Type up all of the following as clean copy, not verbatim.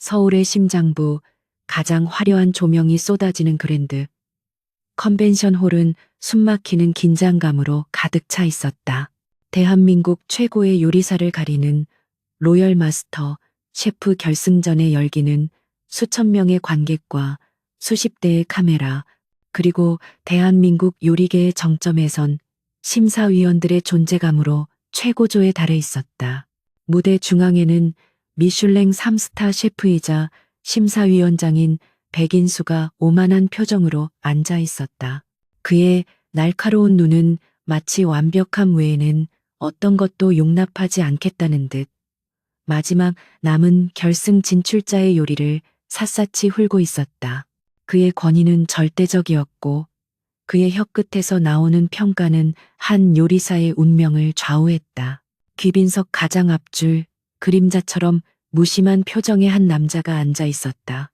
서울의 심장부, 가장 화려한 조명이 쏟아지는 그랜드 컨벤션 홀은 숨막히는 긴장감으로 가득 차 있었다. 대한민국 최고의 요리사를 가리는 로열 마스터 셰프 결승전의 열기는 수천 명의 관객과 수십 대의 카메라, 그리고 대한민국 요리계의 정점에 선 심사위원들의 존재감으로 최고조에 달해 있었다. 무대 중앙에는 미슐랭 3스타 셰프이자 심사위원장인 백인수가 오만한 표정으로 앉아 있었다. 그의 날카로운 눈은 마치 완벽함 외에는 어떤 것도 용납하지 않겠다는 듯 마지막 남은 결승 진출자의 요리를 샅샅이 훑고 있었다. 그의 권위는 절대적이었고 그의 혀끝에서 나오는 평가는 한 요리사의 운명을 좌우했다. 귀빈석 가장 앞줄 그림자처럼 무심한 표정의 한 남자가 앉아 있었다.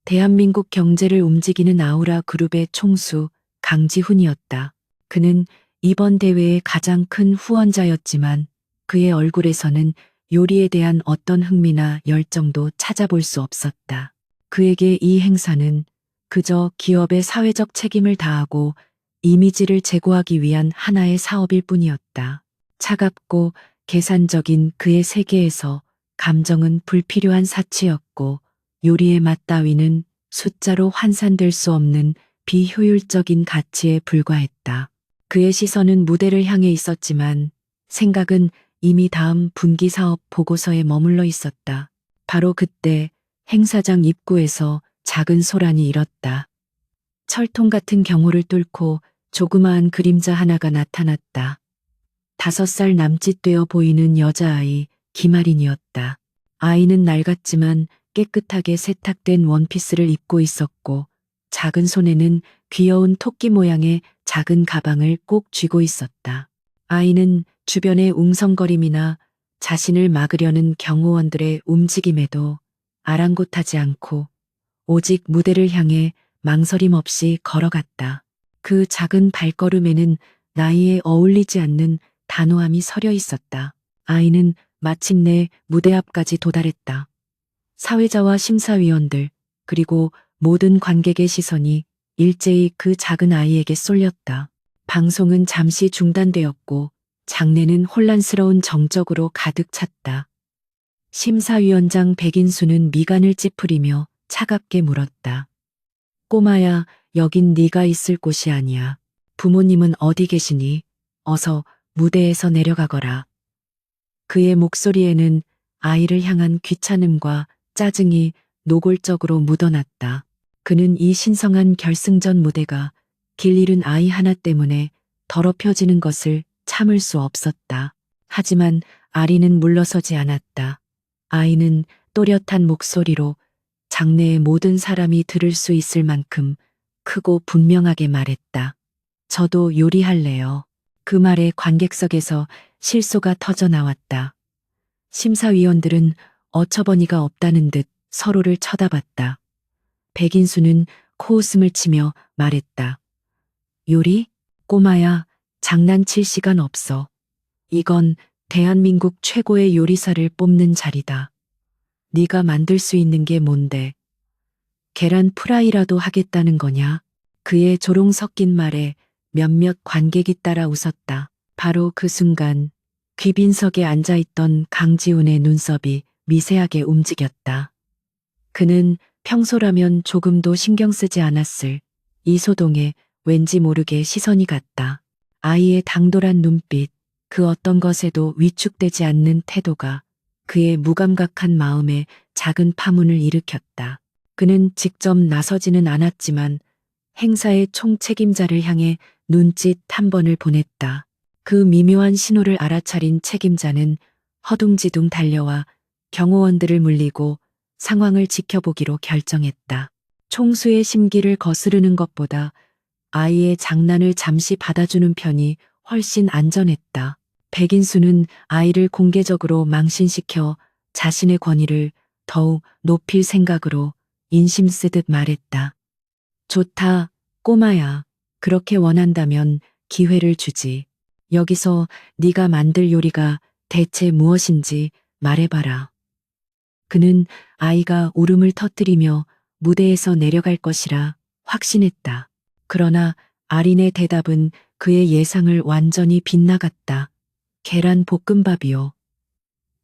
대한민국 경제를 움직이는 아우라 그룹의 총수 강지훈이었다. 그는 이번 대회의 가장 큰 후원자였지만 그의 얼굴에서는 요리에 대한 어떤 흥미나 열정도 찾아볼 수 없었다. 그에게 이 행사는 그저 기업의 사회적 책임을 다하고 이미지를 제고하기 위한 하나의 사업일 뿐이었다. 차갑고 계산적인 그의 세계에서 감정은 불필요한 사치였고 요리의 맛 따위는 숫자로 환산될 수 없는 비효율적인 가치에 불과했다. 그의 시선은 무대를 향해 있었지만 생각은 이미 다음 분기 사업 보고서에 머물러 있었다. 바로 그때 행사장 입구에서 작은 소란이 일었다. 철통 같은 경호를 뚫고 조그마한 그림자 하나가 나타났다. 5살 남짓되어 보이는 여자아이 김아린이었다. 아이는 낡았지만 깨끗하게 세탁된 원피스를 입고 있었고 작은 손에는 귀여운 토끼 모양의 작은 가방을 꼭 쥐고 있었다. 아이는 주변의 웅성거림이나 자신을 막으려는 경호원들의 움직임에도 아랑곳하지 않고 오직 무대를 향해 망설임 없이 걸어갔다. 그 작은 발걸음에는 나이에 어울리지 않는 단호함이 서려 있었다. 아이는 마침내 무대 앞까지 도달했다. 사회자와 심사위원들, 그리고 모든 관객의 시선이 일제히 그 작은 아이에게 쏠렸다. 방송은 잠시 중단되었고 장내는 혼란스러운 정적으로 가득 찼다. 심사위원장 백인수는 미간을 찌푸리며 차갑게 물었다. 꼬마야, 여긴 네가 있을 곳이 아니야. 부모님은 어디 계시니? 어서 무대에서 내려가거라. 그의 목소리에는 아이를 향한 귀찮음과 짜증이 노골적으로 묻어났다. 그는 이 신성한 결승전 무대가 길 잃은 아이 하나 때문에 더럽혀지는 것을 참을 수 없었다. 하지만 아리는 물러서지 않았다. 아이는 또렷한 목소리로 장내의 모든 사람이 들을 수 있을 만큼 크고 분명하게 말했다. 저도 요리할래요. 그 말에 관객석에서 실소가 터져 나왔다. 심사위원들은 어처구니가 없다는 듯 서로를 쳐다봤다. 백인수는 코웃음을 치며 말했다. 요리? 꼬마야, 장난칠 시간 없어. 이건 대한민국 최고의 요리사를 뽑는 자리다. 네가 만들 수 있는 게 뭔데? 계란 프라이라도 하겠다는 거냐? 그의 조롱 섞인 말에 몇몇 관객이 따라 웃었다. 바로 그 순간 귀빈석에 앉아있던 강지훈의 눈썹이 미세하게 움직였다. 그는 평소라면 조금도 신경 쓰지 않았을 이소동에 왠지 모르게 시선이 갔다. 아이의 당돌한 눈빛, 그 어떤 것에도 위축되지 않는 태도가 그의 무감각한 마음에 작은 파문을 일으켰다. 그는 직접 나서지는 않았지만 행사의 총책임자를 향해 눈짓 한 번을 보냈다. 그 미묘한 신호를 알아차린 책임자는 허둥지둥 달려와 경호원들을 물리고 상황을 지켜보기로 결정했다. 총수의 심기를 거스르는 것보다 아이의 장난을 잠시 받아주는 편이 훨씬 안전했다. 백인수는 아이를 공개적으로 망신시켜 자신의 권위를 더욱 높일 생각으로 인심 쓰듯 말했다. 좋다, 꼬마야. 그렇게 원한다면 기회를 주지. 여기서 네가 만들 요리가 대체 무엇인지 말해봐라. 그는 아이가 울음을 터뜨리며 무대에서 내려갈 것이라 확신했다. 그러나 아린의 대답은 그의 예상을 완전히 빗나갔다. 계란 볶음밥이요.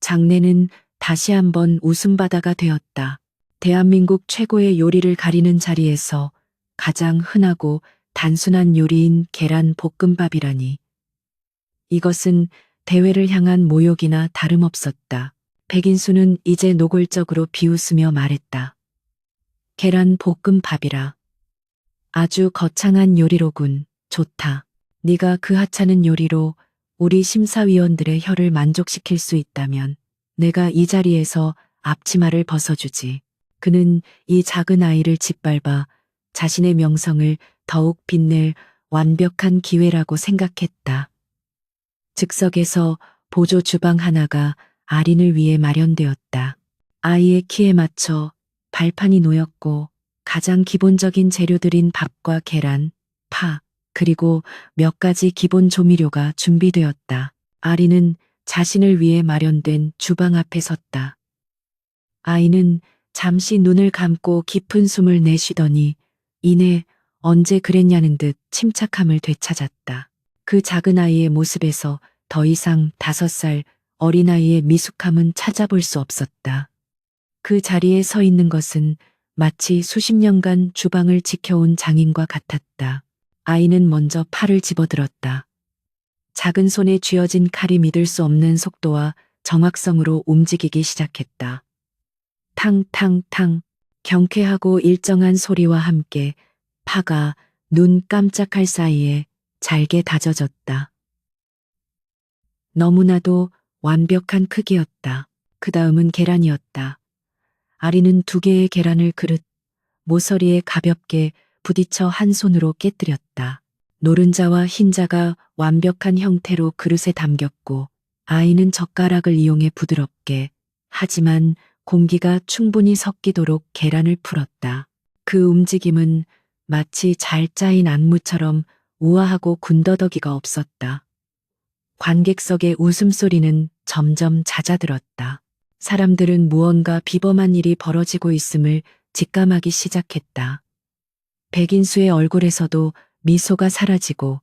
장내는 다시 한번 웃음바다가 되었다. 대한민국 최고의 요리를 가리는 자리에서 가장 흔하고 단순한 요리인 계란 볶음밥이라니. 이것은 대회를 향한 모욕이나 다름없었다. 백인수는 이제 노골적으로 비웃으며 말했다. 계란 볶음밥이라. 아주 거창한 요리로군. 좋다. 네가 그 하찮은 요리로 우리 심사위원들의 혀를 만족시킬 수 있다면 내가 이 자리에서 앞치마를 벗어주지. 그는 이 작은 아이를 짓밟아 자신의 명성을 더욱 빛낼 완벽한 기회라고 생각했다. 즉석에서 보조 주방 하나가 아린을 위해 마련되었다. 아이의 키에 맞춰 발판이 놓였고 가장 기본적인 재료들인 밥과 계란, 파, 그리고 몇 가지 기본 조미료가 준비되었다. 아린은 자신을 위해 마련된 주방 앞에 섰다. 아이는 잠시 눈을 감고 깊은 숨을 내쉬더니 이내 언제 그랬냐는 듯 침착함을 되찾았다. 그 작은 아이의 모습에서 더 이상 5살 어린아이의 미숙함은 찾아볼 수 없었다. 그 자리에 서 있는 것은 마치 수십 년간 주방을 지켜온 장인과 같았다. 아이는 먼저 팔을 집어들었다. 작은 손에 쥐어진 칼이 믿을 수 없는 속도와 정확성으로 움직이기 시작했다. 탕탕탕, 경쾌하고 일정한 소리와 함께 파가 눈 깜짝할 사이에 잘게 다져졌다. 너무나도 완벽한 크기였다. 그 다음은 계란이었다. 아리는 2개의 계란을 그릇 모서리에 가볍게 부딪혀 한 손으로 깨뜨렸다. 노른자와 흰자가 완벽한 형태로 그릇에 담겼고 아이는 젓가락을 이용해 부드럽게 하지만 공기가 충분히 섞이도록 계란을 풀었다. 그 움직임은 마치 잘 짜인 안무처럼 우아하고 군더더기가 없었다. 관객석의 웃음소리는 점점 잦아들었다. 사람들은 무언가 비범한 일이 벌어지고 있음을 직감하기 시작했다. 백인수의 얼굴에서도 미소가 사라지고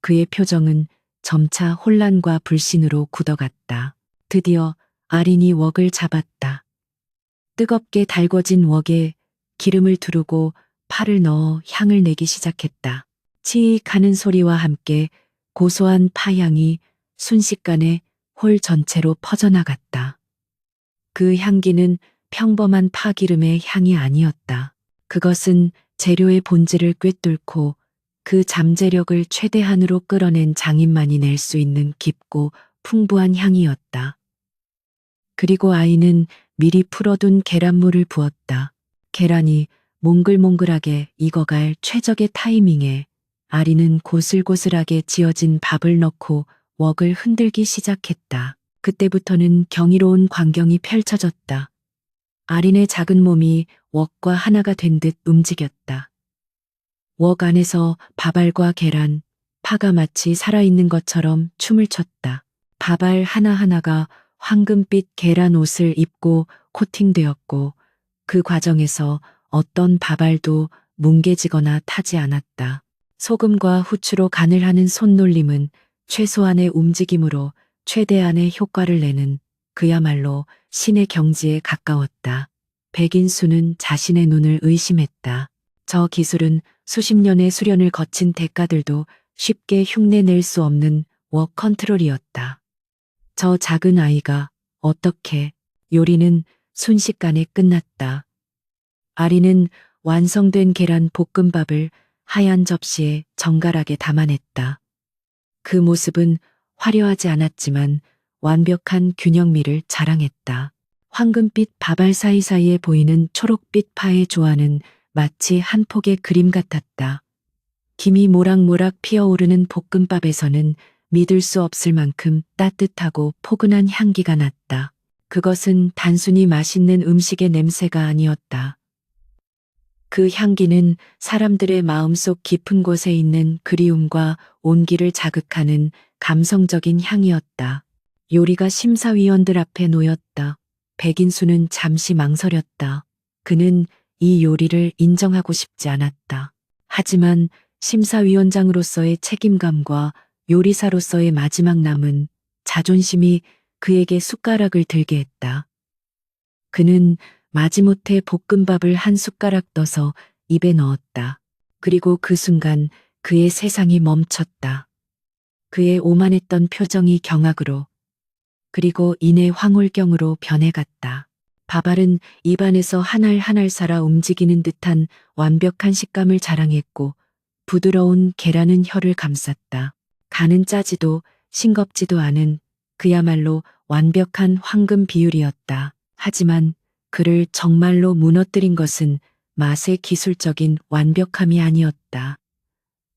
그의 표정은 점차 혼란과 불신으로 굳어갔다. 드디어 아린이 웍을 잡았다. 뜨겁게 달궈진 웍에 기름을 두르고 파를 넣어 향을 내기 시작했다. 치익 하는 소리와 함께 고소한 파향이 순식간에 홀 전체로 퍼져나갔다. 그 향기는 평범한 파기름의 향이 아니었다. 그것은 재료의 본질을 꿰뚫고 그 잠재력을 최대한으로 끌어낸 장인만이 낼 수 있는 깊고 풍부한 향이었다. 그리고 아이는 미리 풀어둔 계란물을 부었다. 계란이 몽글몽글하게 익어갈 최적의 타이밍에 아리는 고슬고슬하게 지어진 밥을 넣고 웍을 흔들기 시작했다. 그때부터는 경이로운 광경이 펼쳐졌다. 아린의 작은 몸이 웍과 하나가 된 듯 움직였다. 웍 안에서 밥알과 계란, 파가 마치 살아있는 것처럼 춤을 췄다. 밥알 하나하나가 황금빛 계란 옷을 입고 코팅되었고 그 과정에서 어떤 밥알도 뭉개지거나 타지 않았다. 소금과 후추로 간을 하는 손놀림은 최소한의 움직임으로 최대한의 효과를 내는 그야말로 신의 경지에 가까웠다. 백인수는 자신의 눈을 의심했다. 저 기술은 수십 년의 수련을 거친 대가들도 쉽게 흉내낼 수 없는 웍 컨트롤이었다. 저 작은 아이가 어떻게 요리는 순식간에 끝났다. 아리는 완성된 계란 볶음밥을 하얀 접시에 정갈하게 담아냈다. 그 모습은 화려하지 않았지만 완벽한 균형미를 자랑했다. 황금빛 밥알 사이사이에 보이는 초록빛 파의 조화는 마치 한 폭의 그림 같았다. 김이 모락모락 피어오르는 볶음밥에서는 믿을 수 없을 만큼 따뜻하고 포근한 향기가 났다. 그것은 단순히 맛있는 음식의 냄새가 아니었다. 그 향기는 사람들의 마음속 깊은 곳에 있는 그리움과 온기를 자극하는 감성적인 향이었다. 요리가 심사위원들 앞에 놓였다. 백인수는 잠시 망설였다. 그는 이 요리를 인정하고 싶지 않았다. 하지만 심사위원장으로서의 책임감과 요리사로서의 마지막 남은 자존심이 그에게 숟가락을 들게 했다. 그는 마지못해 볶음밥을 한 숟가락 떠서 입에 넣었다. 그리고 그 순간 그의 세상이 멈췄다. 그의 오만했던 표정이 경악으로 그리고 이내 황홀경으로 변해갔다. 밥알은 입안에서 한 알 한 알 살아 움직이는 듯한 완벽한 식감을 자랑했고 부드러운 계란은 혀를 감쌌다. 간은 짜지도 싱겁지도 않은 그야말로 완벽한 황금 비율이었다. 하지만 그를 정말로 무너뜨린 것은 맛의 기술적인 완벽함이 아니었다.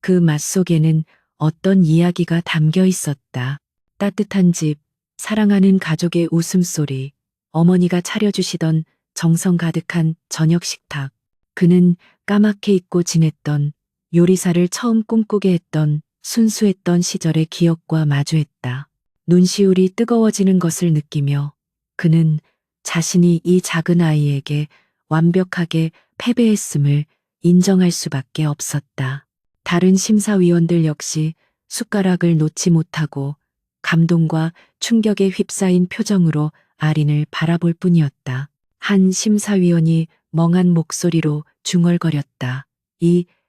그 맛 속에는 어떤 이야기가 담겨 있었다. 따뜻한 집, 사랑하는 가족의 웃음소리, 어머니가 차려주시던 정성 가득한 저녁 식탁. 그는 까맣게 잊고 지냈던 요리사를 처음 꿈꾸게 했던 순수했던 시절의 기억과 마주했다. 눈시울이 뜨거워지는 것을 느끼며 그는 자신이 이 작은 아이에게 완벽하게 패배했음을 인정할 수밖에 없었다. 다른 심사위원들 역시 숟가락을 놓지 못하고 감동과 충격에 휩싸인 표정으로 아린을 바라볼 뿐이었다. 한 심사위원이 멍한 목소리로 중얼거렸다.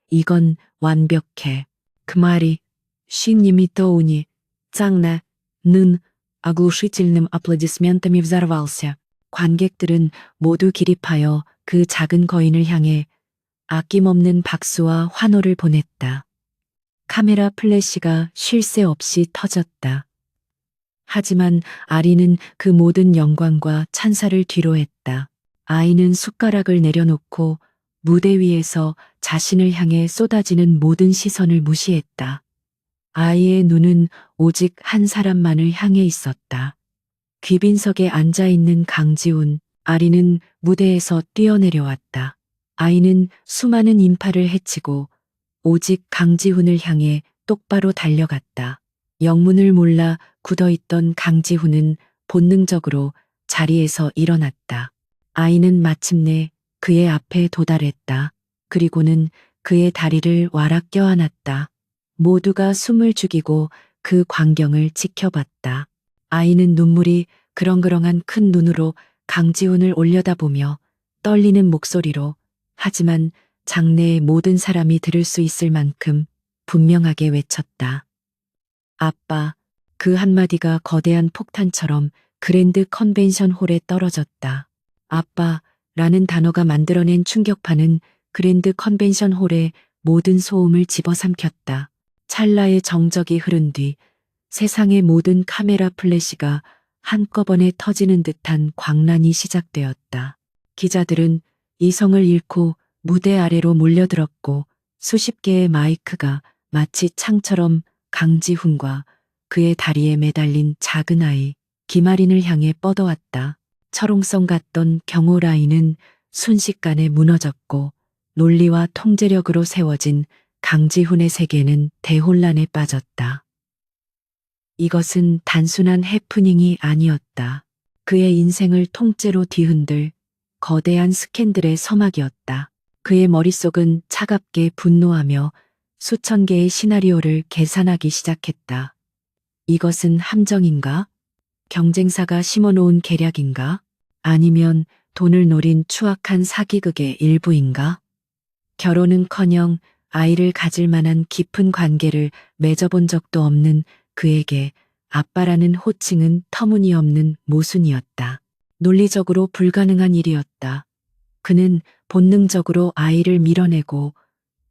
이건 완벽해. 그 말이 신님이 떠오니 짱나 는 оглушительным аплодисментами взорвался. 관객들은 모두 기립하여 그 작은 거인을 향해 아낌없는 박수와 환호를 보냈다. 카메라 플래시가 쉴 새 없이 터졌다. 하지만 아리는 그 모든 영광과 찬사를 뒤로했다. 아이는 숟가락을 내려놓고 무대 위에서 자신을 향해 쏟아지는 모든 시선을 무시했다. 아이의 눈은 오직 한 사람만을 향해 있었다. 귀빈석에 앉아있는 강지훈, 아리는 무대에서 뛰어내려왔다. 아이는 수많은 인파를 헤치고 오직 강지훈을 향해 똑바로 달려갔다. 영문을 몰라 굳어있던 강지훈은 본능적으로 자리에서 일어났다. 아이는 마침내 그의 앞에 도달했다. 그리고는 그의 다리를 와락 껴안았다. 모두가 숨을 죽이고 그 광경을 지켜봤다. 아이는 눈물이 그렁그렁한 큰 눈으로 강지훈을 올려다보며 떨리는 목소리로 하지만 장내의 모든 사람이 들을 수 있을 만큼 분명하게 외쳤다. 아빠, 그 한마디가 거대한 폭탄처럼 그랜드 컨벤션 홀에 떨어졌다. 아빠라는 단어가 만들어낸 충격파는 그랜드 컨벤션 홀의 모든 소음을 집어삼켰다. 찰나의 정적이 흐른 뒤 세상의 모든 카메라 플래시가 한꺼번에 터지는 듯한 광란이 시작되었다. 기자들은 이성을 잃고 무대 아래로 몰려들었고 수십 개의 마이크가 마치 창처럼 강지훈과 그의 다리에 매달린 작은 아이 김아린을 향해 뻗어왔다. 철옹성 같던 경호 라인은 순식간에 무너졌고 논리와 통제력으로 세워진 강지훈의 세계는 대혼란에 빠졌다. 이것은 단순한 해프닝이 아니었다. 그의 인생을 통째로 뒤흔들 거대한 스캔들의 서막이었다. 그의 머릿속은 차갑게 분노하며 수천 개의 시나리오를 계산하기 시작했다. 이것은 함정인가? 경쟁사가 심어놓은 계략인가? 아니면 돈을 노린 추악한 사기극의 일부인가? 결혼은커녕 아이를 가질 만한 깊은 관계를 맺어본 적도 없는 그에게 아빠라는 호칭은 터무니없는 모순이었다. 논리적으로 불가능한 일이었다. 그는 본능적으로 아이를 밀어내고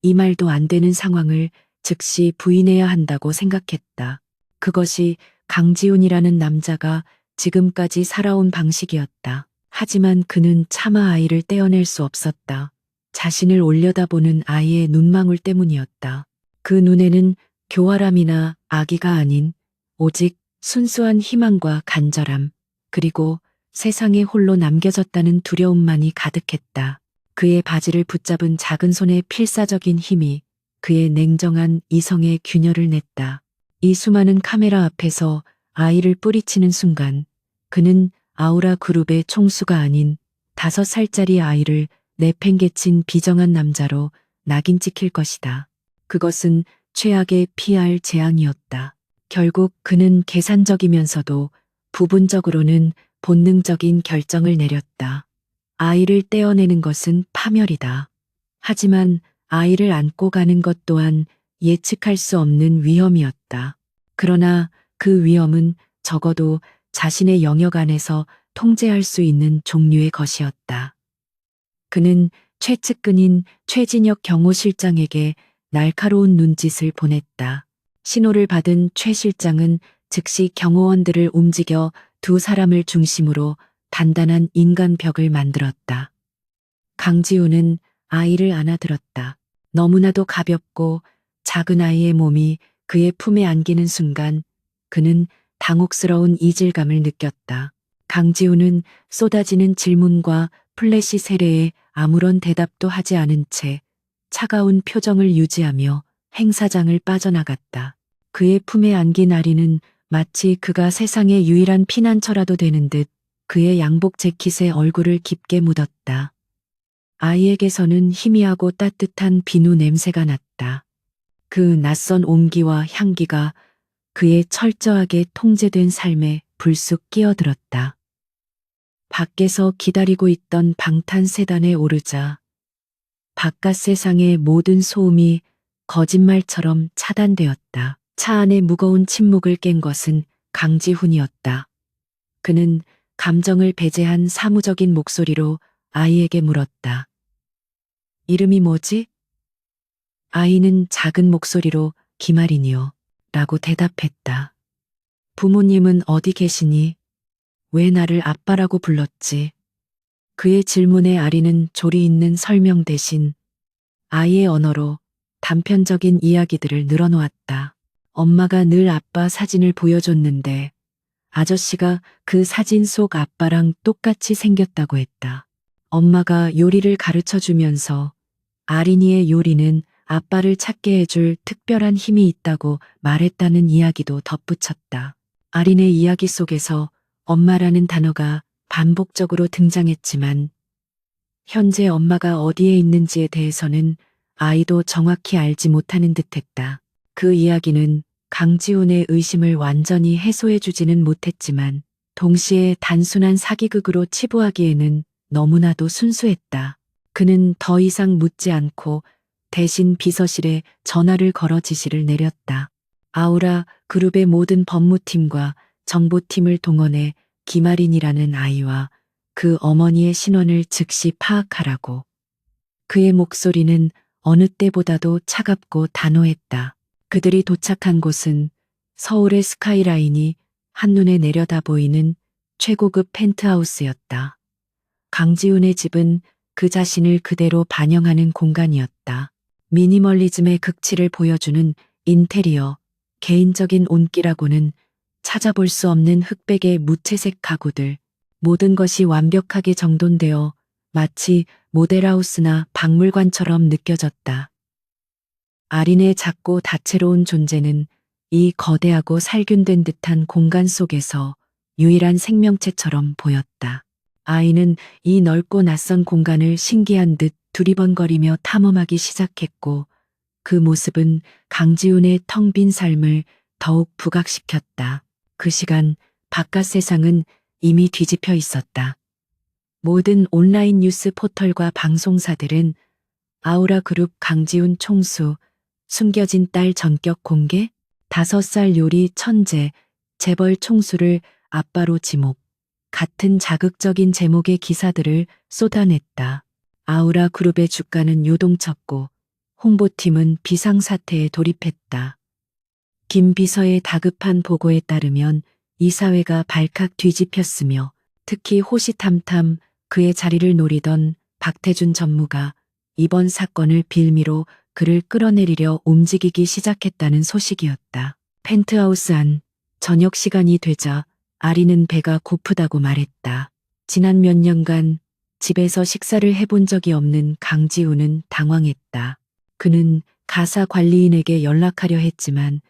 이 말도 안 되는 상황을 즉시 부인해야 한다고 생각했다. 그것이 강지훈이라는 남자가 지금까지 살아온 방식이었다. 하지만 그는 차마 아이를 떼어낼 수 없었다. 자신을 올려다보는 아이의 눈망울 때문이었다. 그 눈에는 교활함이나 악의가 아닌 오직 순수한 희망과 간절함, 그리고 세상에 홀로 남겨졌다는 두려움만이 가득했다. 그의 바지를 붙잡은 작은 손의 필사적인 힘이 그의 냉정한 이성의 균열을 냈다. 이 수많은 카메라 앞에서 아이를 뿌리치는 순간 그는 아우라 그룹의 총수가 아닌 5살짜리 아이를 내팽개친 비정한 남자로 낙인 찍힐 것이다. 그것은 최악의 PR 재앙이었다. 결국 그는 계산적이면서도 부분적으로는 본능적인 결정을 내렸다. 아이를 떼어내는 것은 파멸이다. 하지만 아이를 안고 가는 것 또한 예측할 수 없는 위험이었다. 그러나 그 위험은 적어도 자신의 영역 안에서 통제할 수 있는 종류의 것이었다. 그는 최측근인 최진혁 경호실장에게 날카로운 눈짓을 보냈다. 신호를 받은 최 실장은 즉시 경호원들을 움직여 두 사람을 중심으로 단단한 인간벽을 만들었다. 강지우는 아이를 안아들었다. 너무나도 가볍고 작은 아이의 몸이 그의 품에 안기는 순간 그는 당혹스러운 이질감을 느꼈다. 강지우는 쏟아지는 질문과 플래시 세례에 아무런 대답도 하지 않은 채 차가운 표정을 유지하며 행사장을 빠져나갔다. 그의 품에 안긴 아리는 마치 그가 세상의 유일한 피난처라도 되는 듯 그의 양복 재킷에 얼굴을 깊게 묻었다. 아이에게서는 희미하고 따뜻한 비누 냄새가 났다. 그 낯선 온기와 향기가 그의 철저하게 통제된 삶에 불쑥 끼어들었다. 밖에서 기다리고 있던 방탄 세단에 오르자 바깥 세상의 모든 소음이 거짓말처럼 차단되었다. 차 안의 무거운 침묵을 깬 것은 강지훈이었다. 그는 감정을 배제한 사무적인 목소리로 아이에게 물었다. 이름이 뭐지? 아이는 작은 목소리로 김아린이요. 라고 대답했다. 부모님은 어디 계시니? 왜 나를 아빠라고 불렀지? 그의 질문에 아리는 조리 있는 설명 대신 아이의 언어로 단편적인 이야기들을 늘어놓았다. 엄마가 늘 아빠 사진을 보여줬는데 아저씨가 그 사진 속 아빠랑 똑같이 생겼다고 했다. 엄마가 요리를 가르쳐 주면서 아린이의 요리는 아빠를 찾게 해줄 특별한 힘이 있다고 말했다는 이야기도 덧붙였다. 아린의 이야기 속에서 엄마라는 단어가 반복적으로 등장했지만 현재 엄마가 어디에 있는지에 대해서는 아이도 정확히 알지 못하는 듯했다. 그 이야기는 강지훈의 의심을 완전히 해소해주지는 못했지만 동시에 단순한 사기극으로 치부하기에는 너무나도 순수했다. 그는 더 이상 묻지 않고 대신 비서실에 전화를 걸어 지시를 내렸다. 아우라 그룹의 모든 법무팀과 정보팀을 동원해 김아린이라는 아이와 그 어머니의 신원을 즉시 파악하라고. 그의 목소리는 어느 때보다도 차갑고 단호했다. 그들이 도착한 곳은 서울의 스카이라인이 한눈에 내려다 보이는 최고급 펜트하우스였다. 강지훈의 집은 그 자신을 그대로 반영하는 공간이었다. 미니멀리즘의 극치를 보여주는 인테리어, 개인적인 온기라고는 찾아볼 수 없는 흑백의 무채색 가구들, 모든 것이 완벽하게 정돈되어 마치 모델하우스나 박물관처럼 느껴졌다. 아린의 작고 다채로운 존재는 이 거대하고 살균된 듯한 공간 속에서 유일한 생명체처럼 보였다. 아이는 이 넓고 낯선 공간을 신기한 듯 두리번거리며 탐험하기 시작했고 그 모습은 강지훈의 텅 빈 삶을 더욱 부각시켰다. 그 시간 바깥 세상은 이미 뒤집혀 있었다. 모든 온라인 뉴스 포털과 방송사들은 아우라 그룹 강지훈 총수, 숨겨진 딸 전격 공개, 5살 요리 천재, 재벌 총수를 아빠로 지목, 같은 자극적인 제목의 기사들을 쏟아냈다. 아우라 그룹의 주가는 요동쳤고 홍보팀은 비상사태에 돌입했다. 김 비서의 다급한 보고에 따르면 이사회가 발칵 뒤집혔으며 특히 호시탐탐 그의 자리를 노리던 박태준 전무가 이번 사건을 빌미로 그를 끌어내리려 움직이기 시작했다는 소식이었다. 펜트하우스 안 저녁 시간이 되자 아리는 배가 고프다고 말했다. 지난 몇 년간 집에서 식사를 해본 적이 없는 강지훈은 당황했다. 그는 가사 관리인에게 연락하려 했지만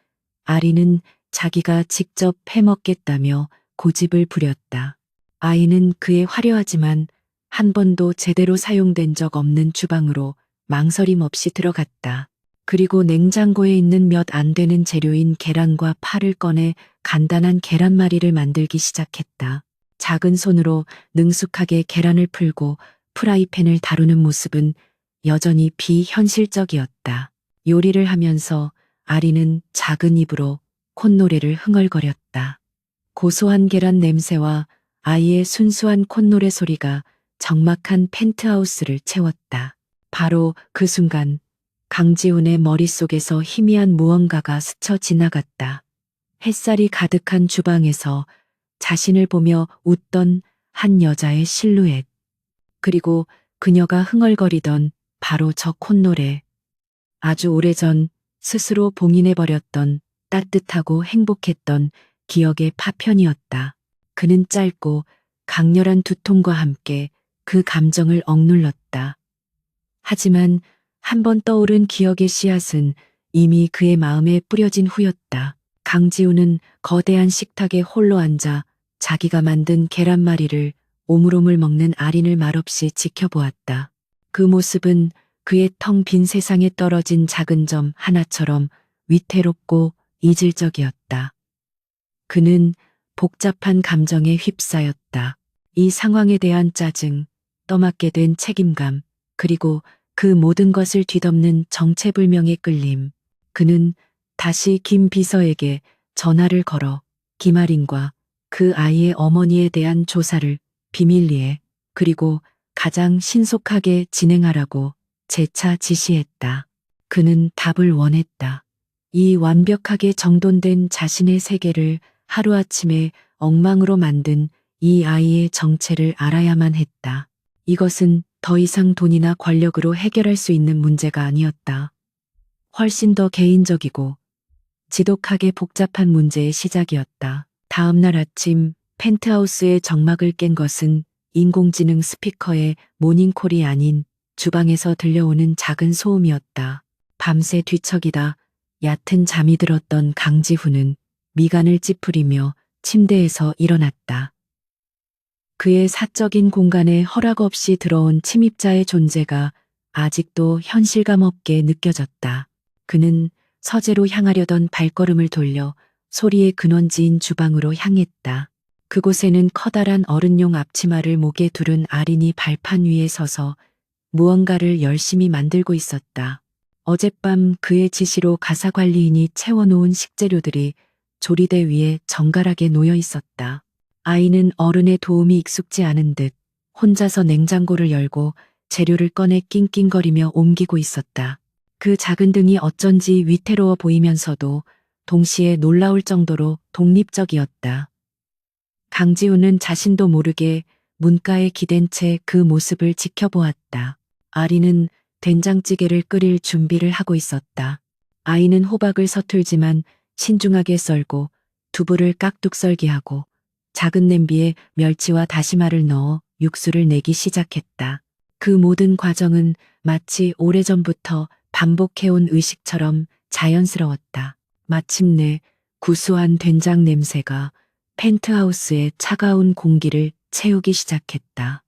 아리는 자기가 직접 해먹겠다며 고집을 부렸다. 아이는 그의 화려하지만 한 번도 제대로 사용된 적 없는 주방으로 망설임 없이 들어갔다. 그리고 냉장고에 있는 몇 안 되는 재료인 계란과 파를 꺼내 간단한 계란말이를 만들기 시작했다. 작은 손으로 능숙하게 계란을 풀고 프라이팬을 다루는 모습은 여전히 비현실적이었다. 요리를 하면서 아리는 작은 입으로 콧노래를 흥얼거렸다. 고소한 계란 냄새와 아이의 순수한 콧노래 소리가 적막한 펜트하우스를 채웠다. 바로 그 순간 강지훈의 머릿속에서 희미한 무언가가 스쳐 지나갔다. 햇살이 가득한 주방에서 자신을 보며 웃던 한 여자의 실루엣. 그리고 그녀가 흥얼거리던 바로 저 콧노래. 아주 오래전 스스로 봉인해버렸던 따뜻하고 행복했던 기억의 파편이었다. 그는 짧고 강렬한 두통과 함께 그 감정을 억눌렀다. 하지만 한 번 떠오른 기억의 씨앗은 이미 그의 마음에 뿌려진 후였다. 강지우는 거대한 식탁에 홀로 앉아 자기가 만든 계란말이를 오물오물 먹는 아린을 말없이 지켜보았다. 그 모습은 그의 텅 빈 세상에 떨어진 작은 점 하나처럼 위태롭고 이질적이었다. 그는 복잡한 감정에 휩싸였다. 이 상황에 대한 짜증, 떠맡게 된 책임감, 그리고 그 모든 것을 뒤덮는 정체불명의 끌림. 그는 다시 김 비서에게 전화를 걸어 김아린과 그 아이의 어머니에 대한 조사를 비밀리에 그리고 가장 신속하게 진행하라고 재차 지시했다. 그는 답을 원했다. 이 완벽하게 정돈된 자신의 세계를 하루아침에 엉망으로 만든 이 아이의 정체를 알아야만 했다. 이것은 더 이상 돈이나 권력으로 해결할 수 있는 문제가 아니었다. 훨씬 더 개인적이고 지독하게 복잡한 문제의 시작이었다. 다음 날 아침 펜트하우스의 정막을 깬 것은 인공지능 스피커의 모닝콜이 아닌 주방에서 들려오는 작은 소음이었다. 밤새 뒤척이다 얕은 잠이 들었던 강지훈은 미간을 찌푸리며 침대에서 일어났다. 그의 사적인 공간에 허락 없이 들어온 침입자의 존재가 아직도 현실감 없게 느껴졌다. 그는 서재로 향하려던 발걸음을 돌려 소리의 근원지인 주방으로 향했다. 그곳에는 커다란 어른용 앞치마를 목에 두른 아린이 발판 위에 서서 무언가를 열심히 만들고 있었다. 어젯밤 그의 지시로 가사관리인이 채워놓은 식재료들이 조리대 위에 정갈하게 놓여 있었다. 아이는 어른의 도움이 익숙지 않은 듯 혼자서 냉장고를 열고 재료를 꺼내 낑낑거리며 옮기고 있었다. 그 작은 등이 어쩐지 위태로워 보이면서도 동시에 놀라울 정도로 독립적이었다. 강지우는 자신도 모르게 문가에 기댄 채 그 모습을 지켜보았다. 아리는 된장찌개를 끓일 준비를 하고 있었다. 아이는 호박을 서툴지만 신중하게 썰고 두부를 깍둑 썰기 하고 작은 냄비에 멸치와 다시마를 넣어 육수를 내기 시작했다. 그 모든 과정은 마치 오래전부터 반복해온 의식처럼 자연스러웠다. 마침내 구수한 된장 냄새가 펜트하우스의 차가운 공기를 채우기 시작했다.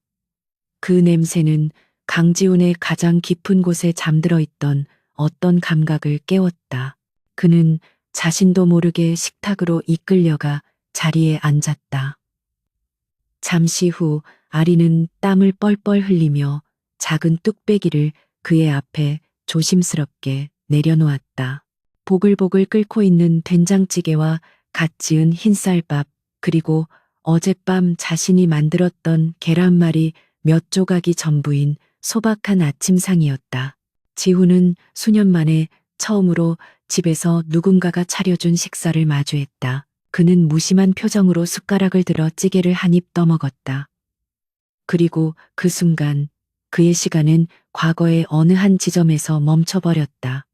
그 냄새는 강지훈의 가장 깊은 곳에 잠들어 있던 어떤 감각을 깨웠다. 그는 자신도 모르게 식탁으로 이끌려가 자리에 앉았다. 잠시 후 아리는 땀을 뻘뻘 흘리며 작은 뚝배기를 그의 앞에 조심스럽게 내려놓았다. 보글보글 끓고 있는 된장찌개와 갓 지은 흰쌀밥 그리고 어젯밤 자신이 만들었던 계란말이 몇 조각이 전부인 소박한 아침상이었다. 지훈은 수년 만에 처음으로 집에서 누군가가 차려준 식사를 마주했다. 그는 무심한 표정으로 숟가락을 들어 찌개를 한 입 떠먹었다. 그리고 그 순간 그의 시간은 과거의 어느 한 지점에서 멈춰버렸다.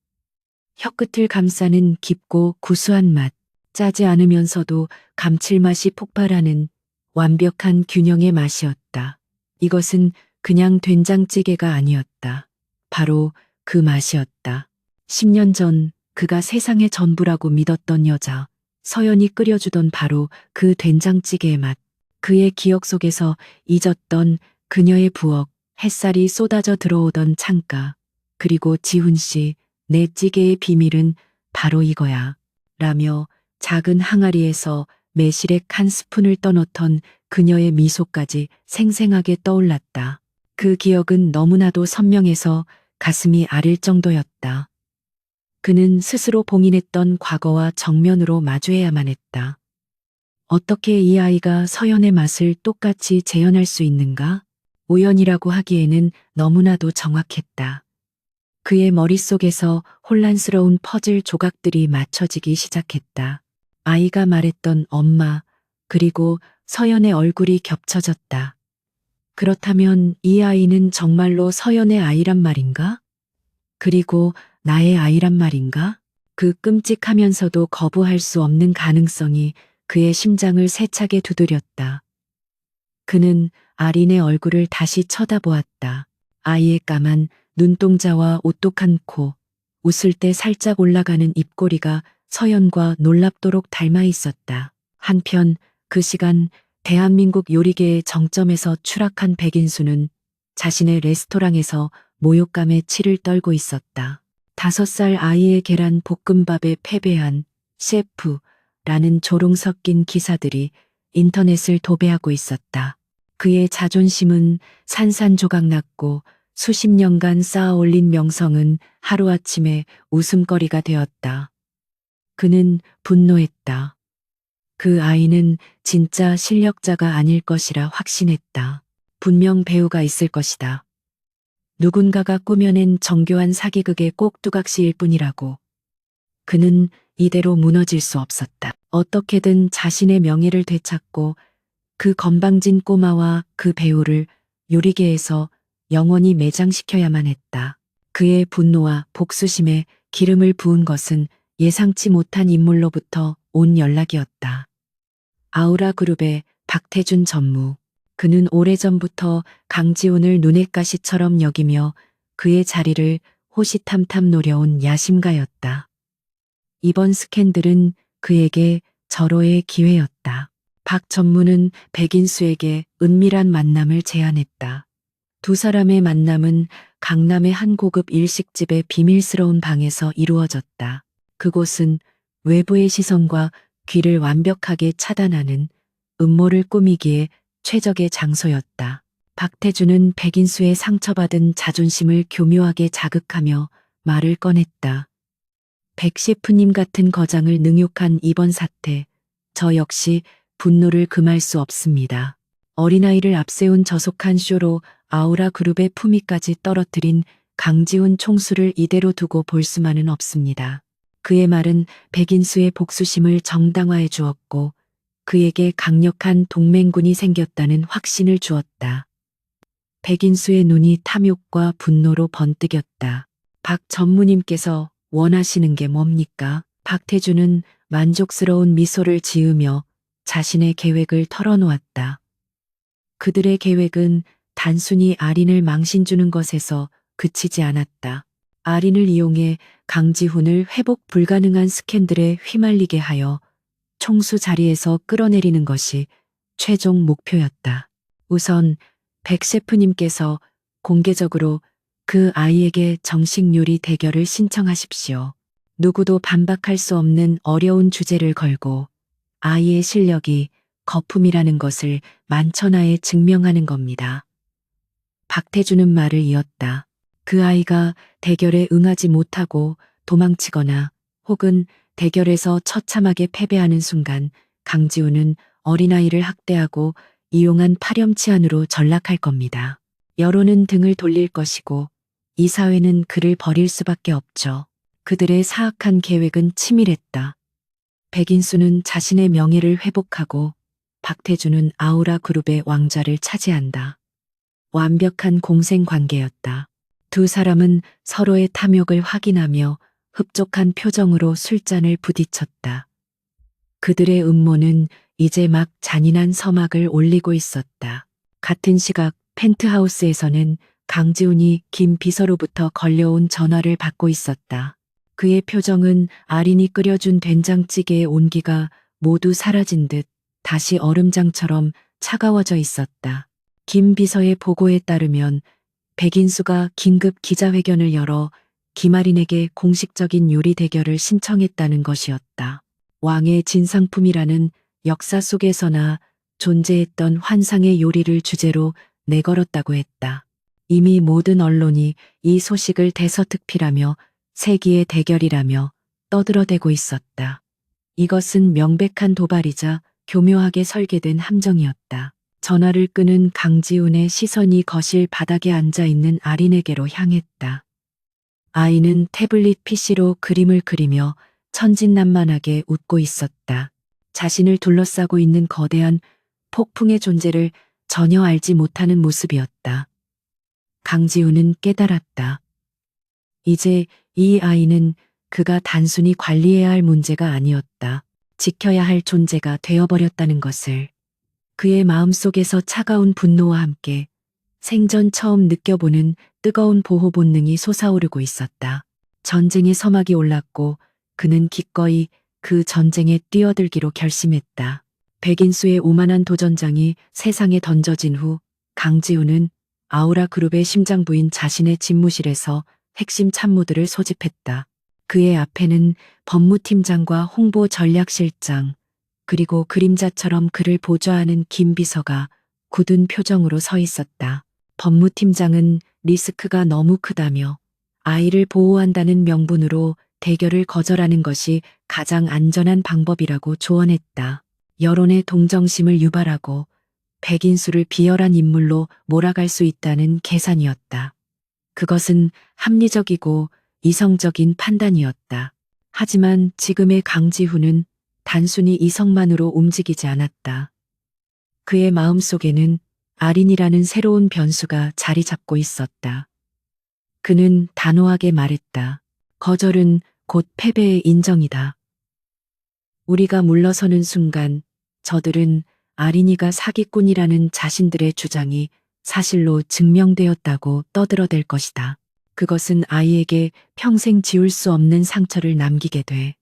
혀끝을 감싸는 깊고 구수한 맛, 짜지 않으면서도 감칠맛이 폭발하는 완벽한 균형의 맛이었다. 이것은 그냥 된장찌개가 아니었다. 바로 그 맛이었다. 10년 전 그가 세상의 전부라고 믿었던 여자, 서연이 끓여주던 바로 그 된장찌개의 맛. 그의 기억 속에서 잊었던 그녀의 부엌, 햇살이 쏟아져 들어오던 창가, 그리고 지훈 씨, 내 찌개의 비밀은 바로 이거야. 라며 작은 항아리에서 매실액 한 스푼을 떠넣던 그녀의 미소까지 생생하게 떠올랐다. 그 기억은 너무나도 선명해서 가슴이 아릴 정도였다. 그는 스스로 봉인했던 과거와 정면으로 마주해야만 했다. 어떻게 이 아이가 서연의 맛을 똑같이 재현할 수 있는가? 우연이라고 하기에는 너무나도 정확했다. 그의 머릿속에서 혼란스러운 퍼즐 조각들이 맞춰지기 시작했다. 아이가 말했던 엄마, 그리고 서연의 얼굴이 겹쳐졌다. 그렇다면 이 아이는 정말로 서연의 아이란 말인가? 그리고 나의 아이란 말인가? 그 끔찍하면서도 거부할 수 없는 가능성이 그의 심장을 세차게 두드렸다. 그는 아린의 얼굴을 다시 쳐다보았다. 아이의 까만 눈동자와 오똑한 코, 웃을 때 살짝 올라가는 입꼬리가 서연과 놀랍도록 닮아 있었다. 한편 그 시간 대한민국 요리계의 정점에서 추락한 백인수는 자신의 레스토랑에서 모욕감에 치를 떨고 있었다. 5살 아이의 계란 볶음밥에 패배한 셰프라는 조롱 섞인 기사들이 인터넷을 도배하고 있었다. 그의 자존심은 산산조각났고 수십 년간 쌓아 올린 명성은 하루아침에 웃음거리가 되었다. 그는 분노했다. 그 아이는 진짜 실력자가 아닐 것이라 확신했다. 분명 배우가 있을 것이다. 누군가가 꾸며낸 정교한 사기극의 꼭두각시일 뿐이라고. 그는 이대로 무너질 수 없었다. 어떻게든 자신의 명예를 되찾고 그 건방진 꼬마와 그 배우를 요리계에서 영원히 매장시켜야만 했다. 그의 분노와 복수심에 기름을 부은 것은 예상치 못한 인물로부터 온 연락이었다. 아우라 그룹의 박태준 전무. 그는 오래전부터 강지훈을 눈엣 가시처럼 여기며 그의 자리를 호시탐탐 노려온 야심가였다. 이번 스캔들은 그에게 절호의 기회였다. 박 전무는 백인수에게 은밀한 만남을 제안했다. 두 사람의 만남은 강남의 한 고급 일식집의 비밀스러운 방에서 이루어졌다. 그곳은 외부의 시선과 귀를 완벽하게 차단하는 음모를 꾸미기에 최적의 장소였다. 박태준은 백인수의 상처받은 자존심을 교묘하게 자극하며 말을 꺼냈다. 백 셰프님 같은 거장을 능욕한 이번 사태, 저 역시 분노를 금할 수 없습니다. 어린아이를 앞세운 저속한 쇼로 아우라 그룹의 품위까지 떨어뜨린 강지훈 총수를 이대로 두고 볼 수만은 없습니다. 그의 말은 백인수의 복수심을 정당화해 주었고 그에게 강력한 동맹군이 생겼다는 확신을 주었다. 백인수의 눈이 탐욕과 분노로 번뜩였다. 박 전무님께서 원하시는 게 뭡니까? 박태준은 만족스러운 미소를 지으며 자신의 계획을 털어놓았다. 그들의 계획은 단순히 아린을 망신주는 것에서 그치지 않았다. 아린을 이용해 강지훈을 회복 불가능한 스캔들에 휘말리게 하여 총수 자리에서 끌어내리는 것이 최종 목표였다. 우선 백 셰프님께서 공개적으로 그 아이에게 정식 요리 대결을 신청하십시오. 누구도 반박할 수 없는 어려운 주제를 걸고 아이의 실력이 거품이라는 것을 만천하에 증명하는 겁니다. 박태준은 말을 이었다. 그 아이가 대결에 응하지 못하고 도망치거나 혹은 대결에서 처참하게 패배하는 순간 강지훈은 어린아이를 학대하고 이용한 파렴치한으로 전락할 겁니다. 여론은 등을 돌릴 것이고 이 사회는 그를 버릴 수밖에 없죠. 그들의 사악한 계획은 치밀했다. 백인수는 자신의 명예를 회복하고 박태준은 아우라 그룹의 왕좌를 차지한다. 완벽한 공생 관계였다. 두 사람은 서로의 탐욕을 확인하며 흡족한 표정으로 술잔을 부딪혔다. 그들의 음모는 이제 막 잔인한 서막을 올리고 있었다. 같은 시각 펜트하우스에서는 강지훈이 김 비서로부터 걸려온 전화를 받고 있었다. 그의 표정은 아린이 끓여준 된장찌개의 온기가 모두 사라진 듯 다시 얼음장처럼 차가워져 있었다. 김 비서의 보고에 따르면 백인수가 긴급 기자회견을 열어 김아린에게 공식적인 요리 대결을 신청했다는 것이었다. 왕의 진상품이라는 역사 속에서나 존재했던 환상의 요리를 주제로 내걸었다고 했다. 이미 모든 언론이 이 소식을 대서특필하며 세기의 대결이라며 떠들어대고 있었다. 이것은 명백한 도발이자 교묘하게 설계된 함정이었다. 전화를 끄는 강지훈의 시선이 거실 바닥에 앉아 있는 아린에게로 향했다. 아이는 태블릿 PC로 그림을 그리며 천진난만하게 웃고 있었다. 자신을 둘러싸고 있는 거대한 폭풍의 존재를 전혀 알지 못하는 모습이었다. 강지훈은 깨달았다. 이제 이 아이는 그가 단순히 관리해야 할 문제가 아니었다. 지켜야 할 존재가 되어버렸다는 것을. 그의 마음속에서 차가운 분노와 함께 생전 처음 느껴보는 뜨거운 보호 본능이 솟아오르고 있었다. 전쟁의 서막이 올랐고 그는 기꺼이 그 전쟁에 뛰어들기로 결심했다. 백인수의 오만한 도전장이 세상에 던져진 후 강지훈은 아우라 그룹의 심장부인 자신의 집무실에서 핵심 참모들을 소집했다. 그의 앞에는 법무팀장과 홍보전략실장, 그리고 그림자처럼 그를 보좌하는 김 비서가 굳은 표정으로 서 있었다. 법무팀장은 리스크가 너무 크다며 아이를 보호한다는 명분으로 대결을 거절하는 것이 가장 안전한 방법이라고 조언했다. 여론의 동정심을 유발하고 백인수를 비열한 인물로 몰아갈 수 있다는 계산이었다. 그것은 합리적이고 이성적인 판단이었다. 하지만 지금의 강지훈은 단순히 이성만으로 움직이지 않았다. 그의 마음속에는 아린이라는 새로운 변수가 자리 잡고 있었다. 그는 단호하게 말했다. 거절은 곧 패배의 인정이다. 우리가 물러서는 순간 저들은 아린이가 사기꾼이라는 자신들의 주장이 사실로 증명되었다고 떠들어댈 것이다. 그것은 아이에게 평생 지울 수 없는 상처를 남기게 돼.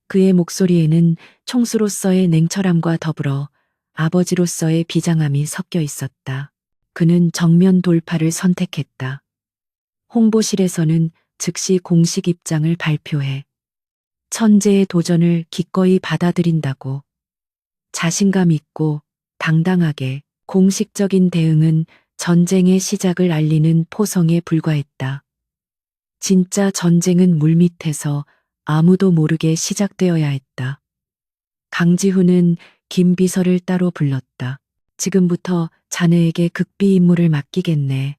그의 목소리에는 총수로서의 냉철함과 더불어 아버지로서의 비장함이 섞여 있었다. 그는 정면 돌파를 선택했다. 홍보실에서는 즉시 공식 입장을 발표해 천재의 도전을 기꺼이 받아들인다고 자신감 있고 당당하게 공식적인 대응은 전쟁의 시작을 알리는 포성에 불과했다. 진짜 전쟁은 물밑에서 아무도 모르게 시작되어야 했다. 강지훈은 김 비서를 따로 불렀다. 지금부터 자네에게 극비 임무를 맡기겠네.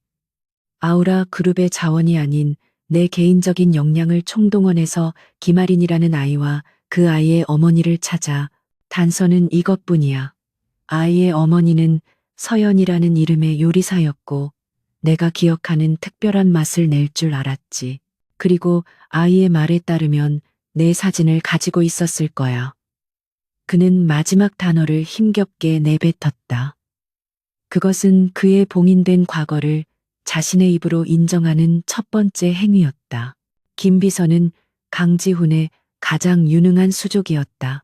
아우라 그룹의 자원이 아닌 내 개인적인 역량을 총동원해서 김아린이라는 아이와 그 아이의 어머니를 찾아. 단서는 이것뿐이야. 아이의 어머니는 서연이라는 이름의 요리사였고 내가 기억하는 특별한 맛을 낼 줄 알았지. 그리고 아이의 말에 따르면 내 사진을 가지고 있었을 거야. 그는 마지막 단어를 힘겹게 내뱉었다. 그것은 그의 봉인된 과거를 자신의 입으로 인정하는 첫 번째 행위였다. 김 비서는 강지훈의 가장 유능한 수족이었다.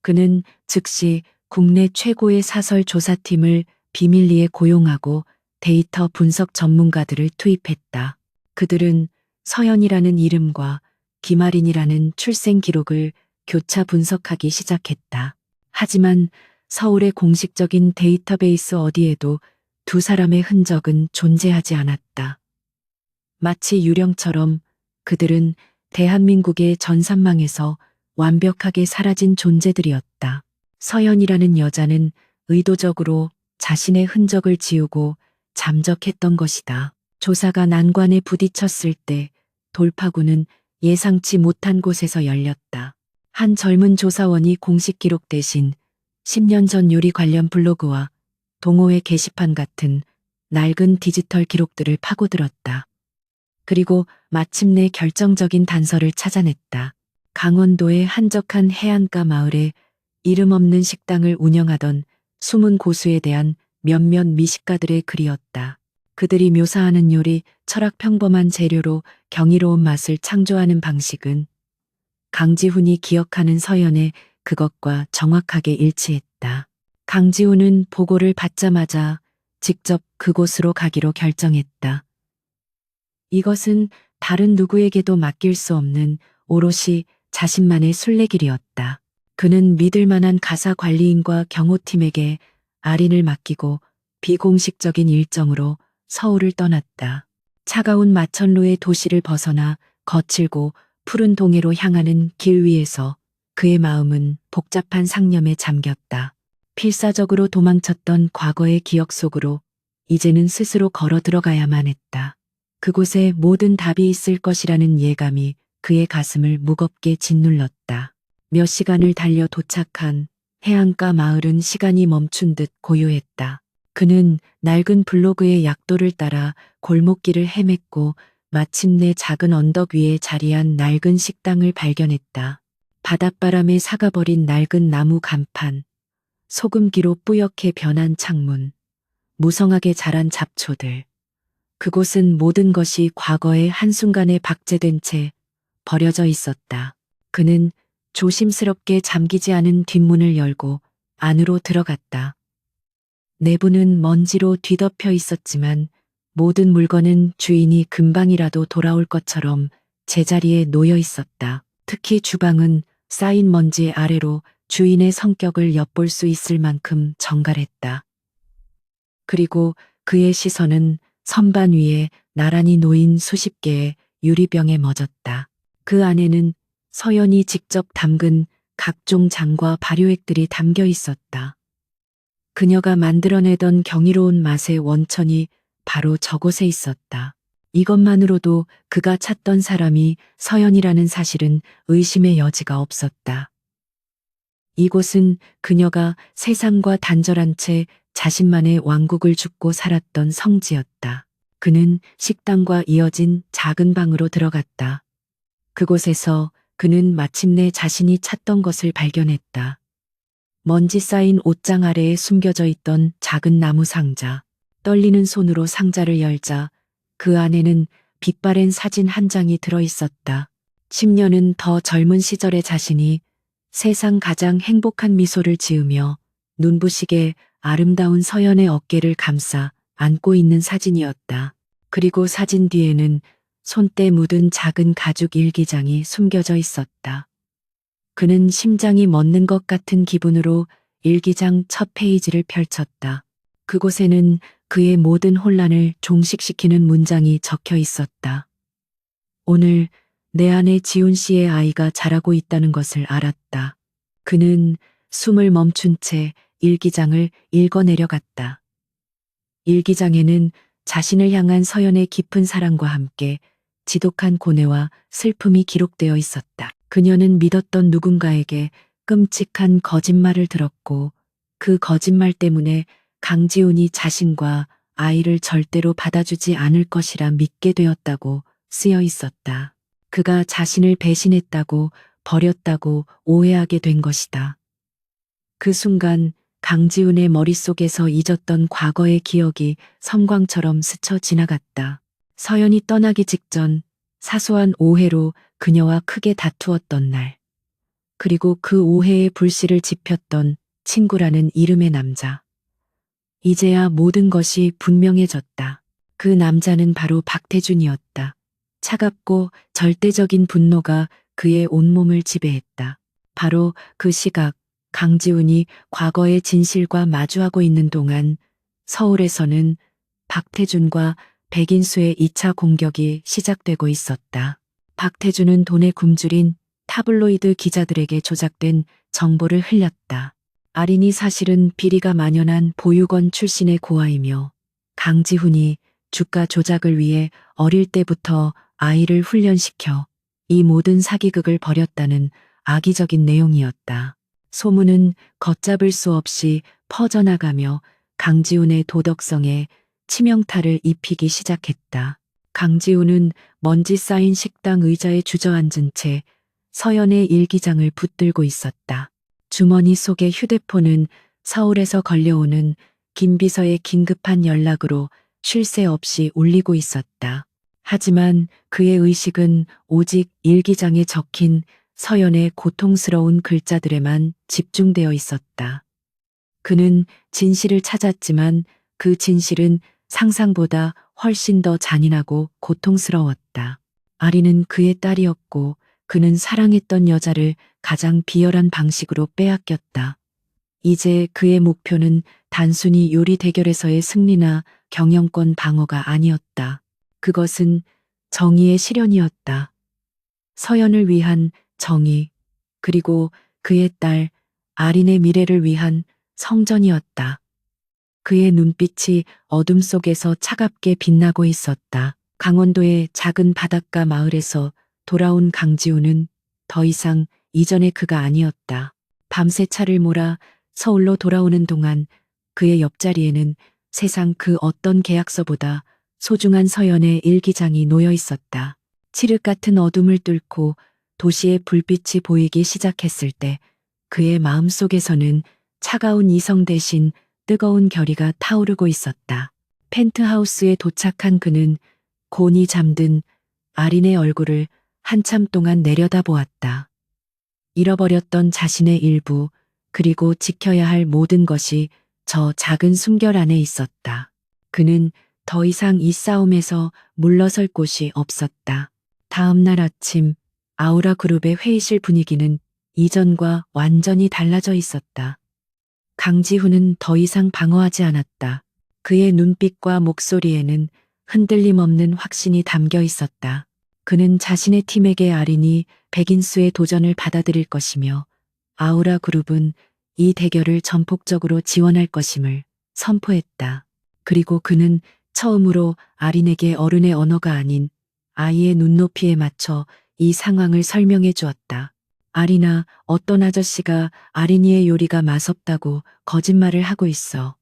그는 즉시 국내 최고의 사설 조사팀을 비밀리에 고용하고 데이터 분석 전문가들을 투입했다. 그들은 서연이라는 이름과 김아린이라는 출생 기록을 교차 분석하기 시작했다. 하지만 서울의 공식적인 데이터베이스 어디에도 두 사람의 흔적은 존재하지 않았다. 마치 유령처럼 그들은 대한민국의 전산망에서 완벽하게 사라진 존재들이었다. 서연이라는 여자는 의도적으로 자신의 흔적을 지우고 잠적했던 것이다. 조사가 난관에 부딪혔을 때 돌파구는 예상치 못한 곳에서 열렸다. 한 젊은 조사원이 공식 기록 대신 10년 전 요리 관련 블로그와 동호회 게시판 같은 낡은 디지털 기록들을 파고들었다. 그리고 마침내 결정적인 단서를 찾아냈다. 강원도의 한적한 해안가 마을에 이름 없는 식당을 운영하던 숨은 고수에 대한 몇몇 미식가들의 글이었다. 그들이 묘사하는 요리, 철학 평범한 재료로 경이로운 맛을 창조하는 방식은 강지훈이 기억하는 서연의 그것과 정확하게 일치했다. 강지우는 보고를 받자마자 직접 그곳으로 가기로 결정했다. 이것은 다른 누구에게도 맡길 수 없는 오롯이 자신만의 순례길이었다. 그는 믿을 만한 가사 관리인과 경호팀에게 알인을 맡기고 비공식적인 일정으로 서울을 떠났다. 차가운 마천루의 도시를 벗어나 거칠고 푸른 동해로 향하는 길 위에서 그의 마음은 복잡한 상념에 잠겼다. 필사적으로 도망쳤던 과거의 기억 속으로 이제는 스스로 걸어 들어가야만 했다. 그곳에 모든 답이 있을 것이라는 예감이 그의 가슴을 무겁게 짓눌렀다. 몇 시간을 달려 도착한 해안가 마을은 시간이 멈춘 듯 고요했다. 그는 낡은 블로그의 약도를 따라 골목길을 헤맸고 마침내 작은 언덕 위에 자리한 낡은 식당을 발견했다. 바닷바람에 사가버린 낡은 나무 간판, 소금기로 뿌옇게 변한 창문, 무성하게 자란 잡초들. 그곳은 모든 것이 과거의 한순간에 박제된 채 버려져 있었다. 그는 조심스럽게 잠기지 않은 뒷문을 열고 안으로 들어갔다. 내부는 먼지로 뒤덮여 있었지만 모든 물건은 주인이 금방이라도 돌아올 것처럼 제자리에 놓여 있었다. 특히 주방은 쌓인 먼지 아래로 주인의 성격을 엿볼 수 있을 만큼 정갈했다. 그리고 그의 시선은 선반 위에 나란히 놓인 수십 개의 유리병에 멎었다. 그 안에는 서연이 직접 담근 각종 장과 발효액들이 담겨 있었다. 그녀가 만들어내던 경이로운 맛의 원천이 바로 저곳에 있었다. 이것만으로도 그가 찾던 사람이 서연이라는 사실은 의심의 여지가 없었다. 이곳은 그녀가 세상과 단절한 채 자신만의 왕국을 줍고 살았던 성지였다. 그는 식당과 이어진 작은 방으로 들어갔다. 그곳에서 그는 마침내 자신이 찾던 것을 발견했다. 먼지 쌓인 옷장 아래에 숨겨져 있던 작은 나무 상자. 떨리는 손으로 상자를 열자 그 안에는 빛바랜 사진 한 장이 들어 있었다. 10년은 더 젊은 시절의 자신이 세상 가장 행복한 미소를 지으며 눈부시게 아름다운 서연의 어깨를 감싸 안고 있는 사진이었다. 그리고 사진 뒤에는 손때 묻은 작은 가죽 일기장이 숨겨져 있었다. 그는 심장이 멎는 것 같은 기분으로 일기장 첫 페이지를 펼쳤다. 그곳에는 그의 모든 혼란을 종식시키는 문장이 적혀 있었다. 오늘 내 안에 지훈 씨의 아이가 자라고 있다는 것을 알았다. 그는 숨을 멈춘 채 일기장을 읽어 내려갔다. 일기장에는 자신을 향한 서연의 깊은 사랑과 함께 지독한 고뇌와 슬픔이 기록되어 있었다. 그녀는 믿었던 누군가에게 끔찍한 거짓말을 들었고 그 거짓말 때문에 강지훈이 자신과 아이를 절대로 받아주지 않을 것이라 믿게 되었다고 쓰여 있었다. 그가 자신을 배신했다고 버렸다고 오해하게 된 것이다. 그 순간 강지훈의 머릿속에서 잊었던 과거의 기억이 섬광처럼 스쳐 지나갔다. 서연이 떠나기 직전 사소한 오해로 그녀와 크게 다투었던 날. 그리고 그 오해의 불씨를 지폈던 친구라는 이름의 남자. 이제야 모든 것이 분명해졌다. 그 남자는 바로 박태준이었다. 차갑고 절대적인 분노가 그의 온몸을 지배했다. 바로 그 시각 강지훈이 과거의 진실과 마주하고 있는 동안 서울에서는 박태준과 백인수의 2차 공격이 시작되고 있었다. 박태준은 돈에 굶주린 타블로이드 기자들에게 조작된 정보를 흘렸다. 아린이 사실은 비리가 만연한 보육원 출신의 고아이며 강지훈이 주가 조작을 위해 어릴 때부터 아이를 훈련시켜 이 모든 사기극을 벌였다는 악의적인 내용이었다. 소문은 걷잡을 수 없이 퍼져나가며 강지훈의 도덕성에 치명타를 입히기 시작했다. 강지훈은 먼지 쌓인 식당 의자에 주저앉은 채 서연의 일기장을 붙들고 있었다. 주머니 속의 휴대폰은 서울에서 걸려오는 김비서의 긴급한 연락으로 쉴 새 없이 울리고 있었다. 하지만 그의 의식은 오직 일기장에 적힌 서연의 고통스러운 글자들에만 집중되어 있었다. 그는 진실을 찾았지만 그 진실은 상상보다 훨씬 더 잔인하고 고통스러웠다. 아리는 그의 딸이었고 그는 사랑했던 여자를 가장 비열한 방식으로 빼앗겼다. 이제 그의 목표는 단순히 요리 대결에서의 승리나 경영권 방어가 아니었다. 그것은 정의의 실현이었다. 서연을 위한 정의, 그리고 그의 딸 아린의 미래를 위한 성전이었다. 그의 눈빛이 어둠 속에서 차갑게 빛나고 있었다. 강원도의 작은 바닷가 마을에서 돌아온 강지우는 더 이상 이전의 그가 아니었다. 밤새 차를 몰아 서울로 돌아오는 동안 그의 옆자리에는 세상 그 어떤 계약서보다 소중한 서연의 일기장이 놓여 있었다. 칠흑 같은 어둠을 뚫고 도시의 불빛이 보이기 시작했을 때 그의 마음속에서는 차가운 이성 대신 뜨거운 결의가 타오르고 있었다. 펜트하우스에 도착한 그는 곤히 잠든 아린의 얼굴을 한참 동안 내려다보았다. 잃어버렸던 자신의 일부, 그리고 지켜야 할 모든 것이 저 작은 숨결 안에 있었다. 그는 더 이상 이 싸움에서 물러설 곳이 없었다. 다음 날 아침, 아우라 그룹의 회의실 분위기는 이전과 완전히 달라져 있었다. 강지훈은 더 이상 방어하지 않았다. 그의 눈빛과 목소리에는 흔들림 없는 확신이 담겨 있었다. 그는 자신의 팀에게 아린이 백인수의 도전을 받아들일 것이며 아우라 그룹은 이 대결을 전폭적으로 지원할 것임을 선포했다. 그리고 그는 처음으로 아린에게 어른의 언어가 아닌 아이의 눈높이에 맞춰 이 상황을 설명해 주었다. 아린아, 어떤 아저씨가 아린이의 요리가 맛없다고 거짓말을 하고 있어.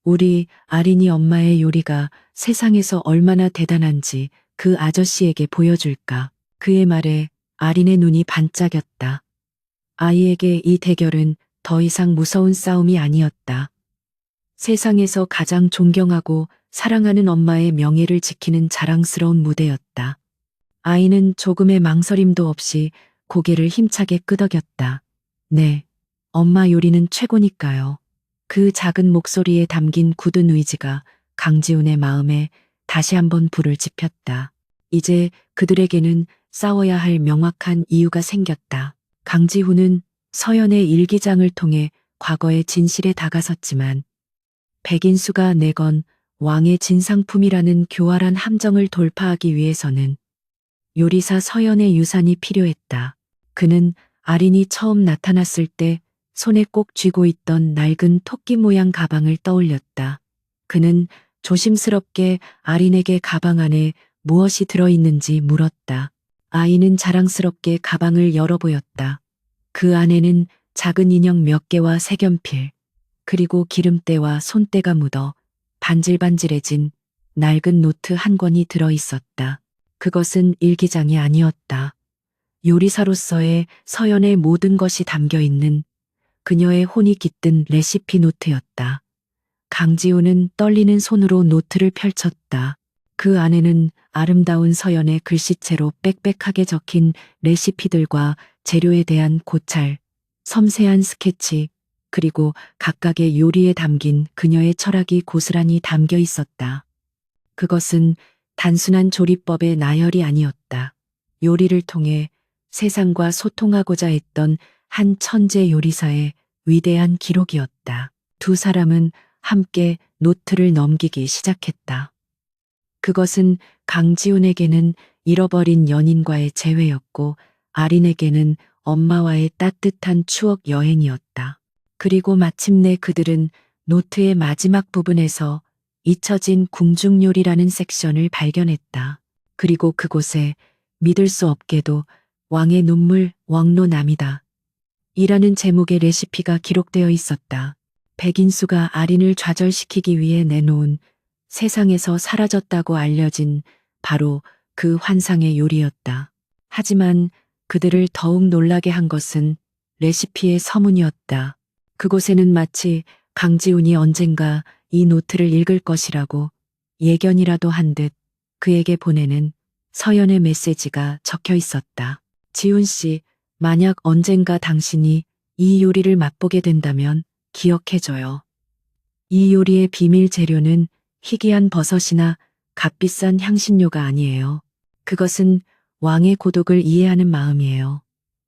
우리 아린이 엄마의 요리가 세상에서 얼마나 대단한지 그 아저씨에게 보여줄까. 그의 말에 아린의 눈이 반짝였다. 아이에게 이 대결은 더 이상 무서운 싸움이 아니었다. 세상에서 가장 존경하고 사랑하는 엄마의 명예를 지키는 자랑스러운 무대였다. 아이는 조금의 망설임도 없이 고개를 힘차게 끄덕였다. 네, 엄마 요리는 최고니까요. 그 작은 목소리에 담긴 굳은 의지가 강지훈의 마음에 다시 한번 불을 지폈다. 이제 그들에게는 싸워야 할 명확한 이유가 생겼다. 강지훈은 서연의 일기장을 통해 과거의 진실에 다가섰지만 백인수가 내건 왕의 진상품이라는 교활한 함정을 돌파하기 위해서는 요리사 서연의 유산이 필요했다. 그는 아린이 처음 나타났을 때 손에 꼭 쥐고 있던 낡은 토끼 모양 가방을 떠올렸다. 그는 조심스럽게 아린에게 가방 안에 무엇이 들어있는지 물었다. 아이는 자랑스럽게 가방을 열어 보였다. 그 안에는 작은 인형 몇 개와 색연필, 그리고 기름때와 손때가 묻어 반질반질해진 낡은 노트 한 권이 들어 있었다. 그것은 일기장이 아니었다. 요리사로서의 서연의 모든 것이 담겨 있는 그녀의 혼이 깃든 레시피 노트였다. 강지우는 떨리는 손으로 노트를 펼쳤다. 그 안에는 아름다운 서연의 글씨체로 빽빽하게 적힌 레시피들과 재료에 대한 고찰, 섬세한 스케치, 그리고 각각의 요리에 담긴 그녀의 철학이 고스란히 담겨 있었다. 그것은 단순한 조리법의 나열이 아니었다. 요리를 통해 세상과 소통하고자 했던 한 천재 요리사의 위대한 기록이었다. 두 사람은 함께 노트를 넘기기 시작했다. 그것은 강지훈에게는 잃어버린 연인과의 재회였고 아린에게는 엄마와의 따뜻한 추억 여행이었다. 그리고 마침내 그들은 노트의 마지막 부분에서 잊혀진 궁중요리라는 섹션을 발견했다. 그리고 그곳에 믿을 수 없게도 왕의 눈물 왕로남이다 이라는 제목의 레시피가 기록되어 있었다. 백인수가 아린을 좌절시키기 위해 내놓은 세상에서 사라졌다고 알려진 바로 그 환상의 요리였다. 하지만 그들을 더욱 놀라게 한 것은 레시피의 서문이었다. 그곳에는 마치 강지훈이 언젠가 이 노트를 읽을 것이라고 예견이라도 한 듯 그에게 보내는 서연의 메시지가 적혀 있었다. 지훈 씨, 만약 언젠가 당신이 이 요리를 맛보게 된다면 기억해줘요. 이 요리의 비밀 재료는 희귀한 버섯이나 값비싼 향신료가 아니에요. 그것은 왕의 고독을 이해하는 마음이에요.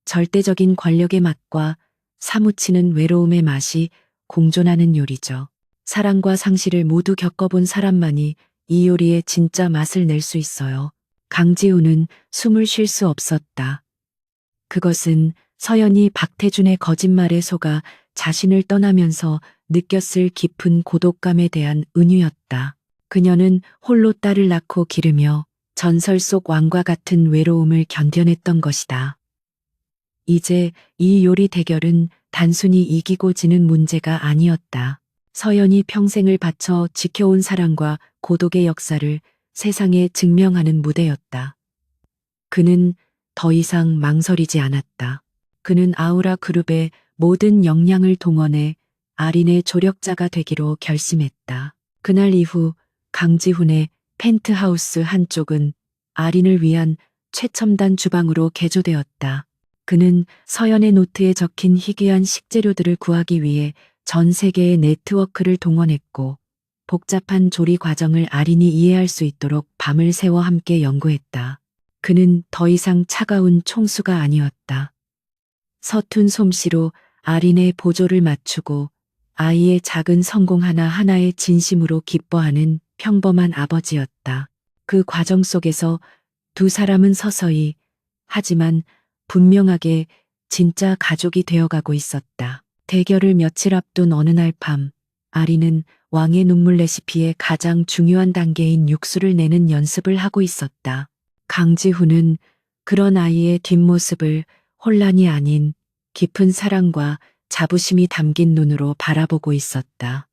절대적인 권력의 맛과 사무치는 외로움의 맛이 공존하는 요리죠. 사랑과 상실을 모두 겪어본 사람만이 이 요리의 진짜 맛을 낼 수 있어요. 강지우는 숨을 쉴 수 없었다. 그것은 서연이 박태준의 거짓말에 속아 자신을 떠나면서 느꼈을 깊은 고독감에 대한 은유였다. 그녀는 홀로 딸을 낳고 기르며 전설 속 왕과 같은 외로움을 견뎌냈던 것이다. 이제 이 요리 대결은 단순히 이기고 지는 문제가 아니었다. 서연이 평생을 바쳐 지켜온 사랑과 고독의 역사를 세상에 증명하는 무대였다. 그는 더 이상 망설이지 않았다. 그는 아우라 그룹의 모든 역량을 동원해 아린의 조력자가 되기로 결심했다. 그날 이후 강지훈의 펜트하우스 한쪽은 아린을 위한 최첨단 주방으로 개조되었다. 그는 서연의 노트에 적힌 희귀한 식재료들을 구하기 위해 전 세계의 네트워크를 동원했고 복잡한 조리 과정을 아린이 이해할 수 있도록 밤을 새워 함께 연구했다. 그는 더 이상 차가운 총수가 아니었다. 서툰 솜씨로 아린의 보조를 맞추고 아이의 작은 성공 하나하나에 진심으로 기뻐하는 평범한 아버지였다. 그 과정 속에서 두 사람은 서서히 하지만 분명하게 진짜 가족이 되어가고 있었다. 대결을 며칠 앞둔 어느 날 밤, 아린은 왕의 눈물 레시피의 가장 중요한 단계인 육수를 내는 연습을 하고 있었다. 강지훈은 그런 아이의 뒷모습을 혼란이 아닌 깊은 사랑과 자부심이 담긴 눈으로 바라보고 있었다.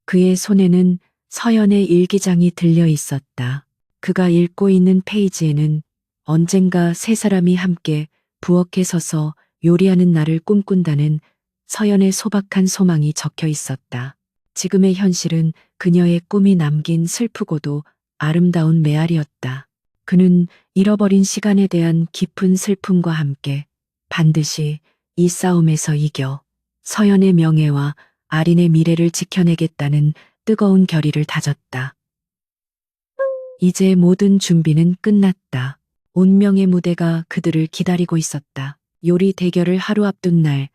그의 손에는 서연의 일기장이 들려 있었다. 그가 읽고 있는 페이지에는 언젠가 세 사람이 함께 부엌에 서서 요리하는 날을 꿈꾼다는 서연의 소박한 소망이 적혀 있었다. 지금의 현실은 그녀의 꿈이 남긴 슬프고도 아름다운 메아리였다. 그는 잃어버린 시간에 대한 깊은 슬픔과 함께 반드시 이 싸움에서 이겨 서연의 명예와 아린의 미래를 지켜내겠다는 뜨거운 결의를 다졌다. 이제 모든 준비는 끝났다. 운명의 무대가 그들을 기다리고 있었다. 요리 대결을 하루 앞둔 날,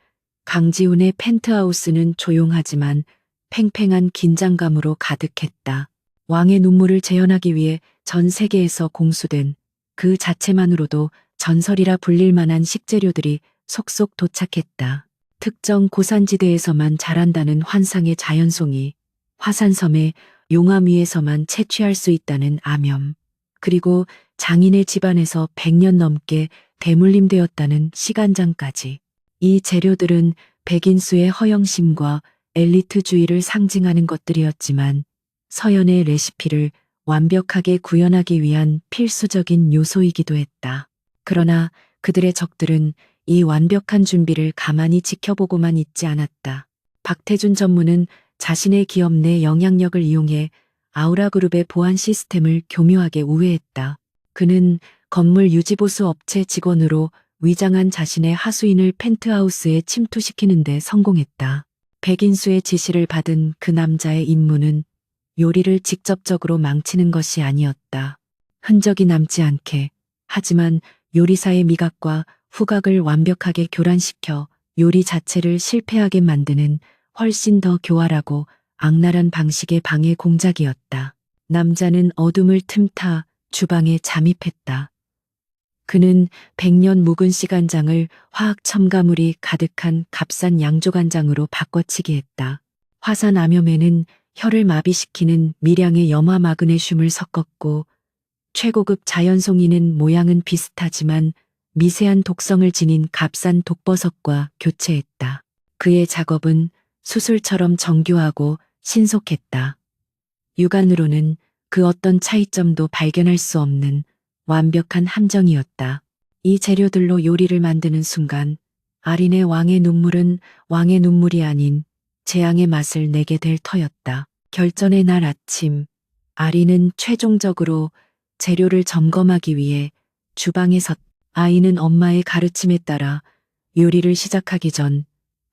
강지훈의 펜트하우스는 조용하지만 팽팽한 긴장감으로 가득했다. 왕의 눈물을 재현하기 위해 전 세계에서 공수된 그 자체만으로도 전설이라 불릴 만한 식재료들이 속속 도착했다. 특정 고산지대에서만 자란다는 환상의 자연송이, 화산섬의 용암 위에서만 채취할 수 있다는 암염, 그리고 장인의 집안에서 100년 넘게 대물림되었다는 시간장까지. 이 재료들은 백인수의 허영심과 엘리트주의를 상징하는 것들이었지만 서연의 레시피를 완벽하게 구현하기 위한 필수적인 요소이기도 했다. 그러나 그들의 적들은 이 완벽한 준비를 가만히 지켜보고만 있지 않았다. 박태준 전무는 자신의 기업 내 영향력을 이용해 아우라그룹의 보안 시스템을 교묘하게 우회했다. 그는 건물 유지보수 업체 직원으로 위장한 자신의 하수인을 펜트하우스에 침투시키는 데 성공했다. 백인수의 지시를 받은 그 남자의 임무는 요리를 직접적으로 망치는 것이 아니었다. 흔적이 남지 않게, 하지만 요리사의 미각과 후각을 완벽하게 교란시켜 요리 자체를 실패하게 만드는 훨씬 더 교활하고 악랄한 방식의 방해 공작이었다. 남자는 어둠을 틈타 주방에 잠입했다. 그는 100년 묵은 시간장을 화학 첨가물이 가득한 값싼 양조간장으로 바꿔치기 했다. 화산 암염에는 혀를 마비시키는 미량의 염화 마그네슘을 섞었고 최고급 자연송이는 모양은 비슷하지만 미세한 독성을 지닌 값싼 독버섯과 교체했다. 그의 작업은 수술처럼 정교하고 신속했다. 육안으로는 그 어떤 차이점도 발견할 수 없는 완벽한 함정이었다. 이 재료들로 요리를 만드는 순간 아린의 왕의 눈물은 왕의 눈물이 아닌 재앙의 맛을 내게 될 터였다. 결전의 날 아침, 아린은 최종적으로 재료를 점검하기 위해 주방에 섰다. 아이는 엄마의 가르침에 따라 요리를 시작하기 전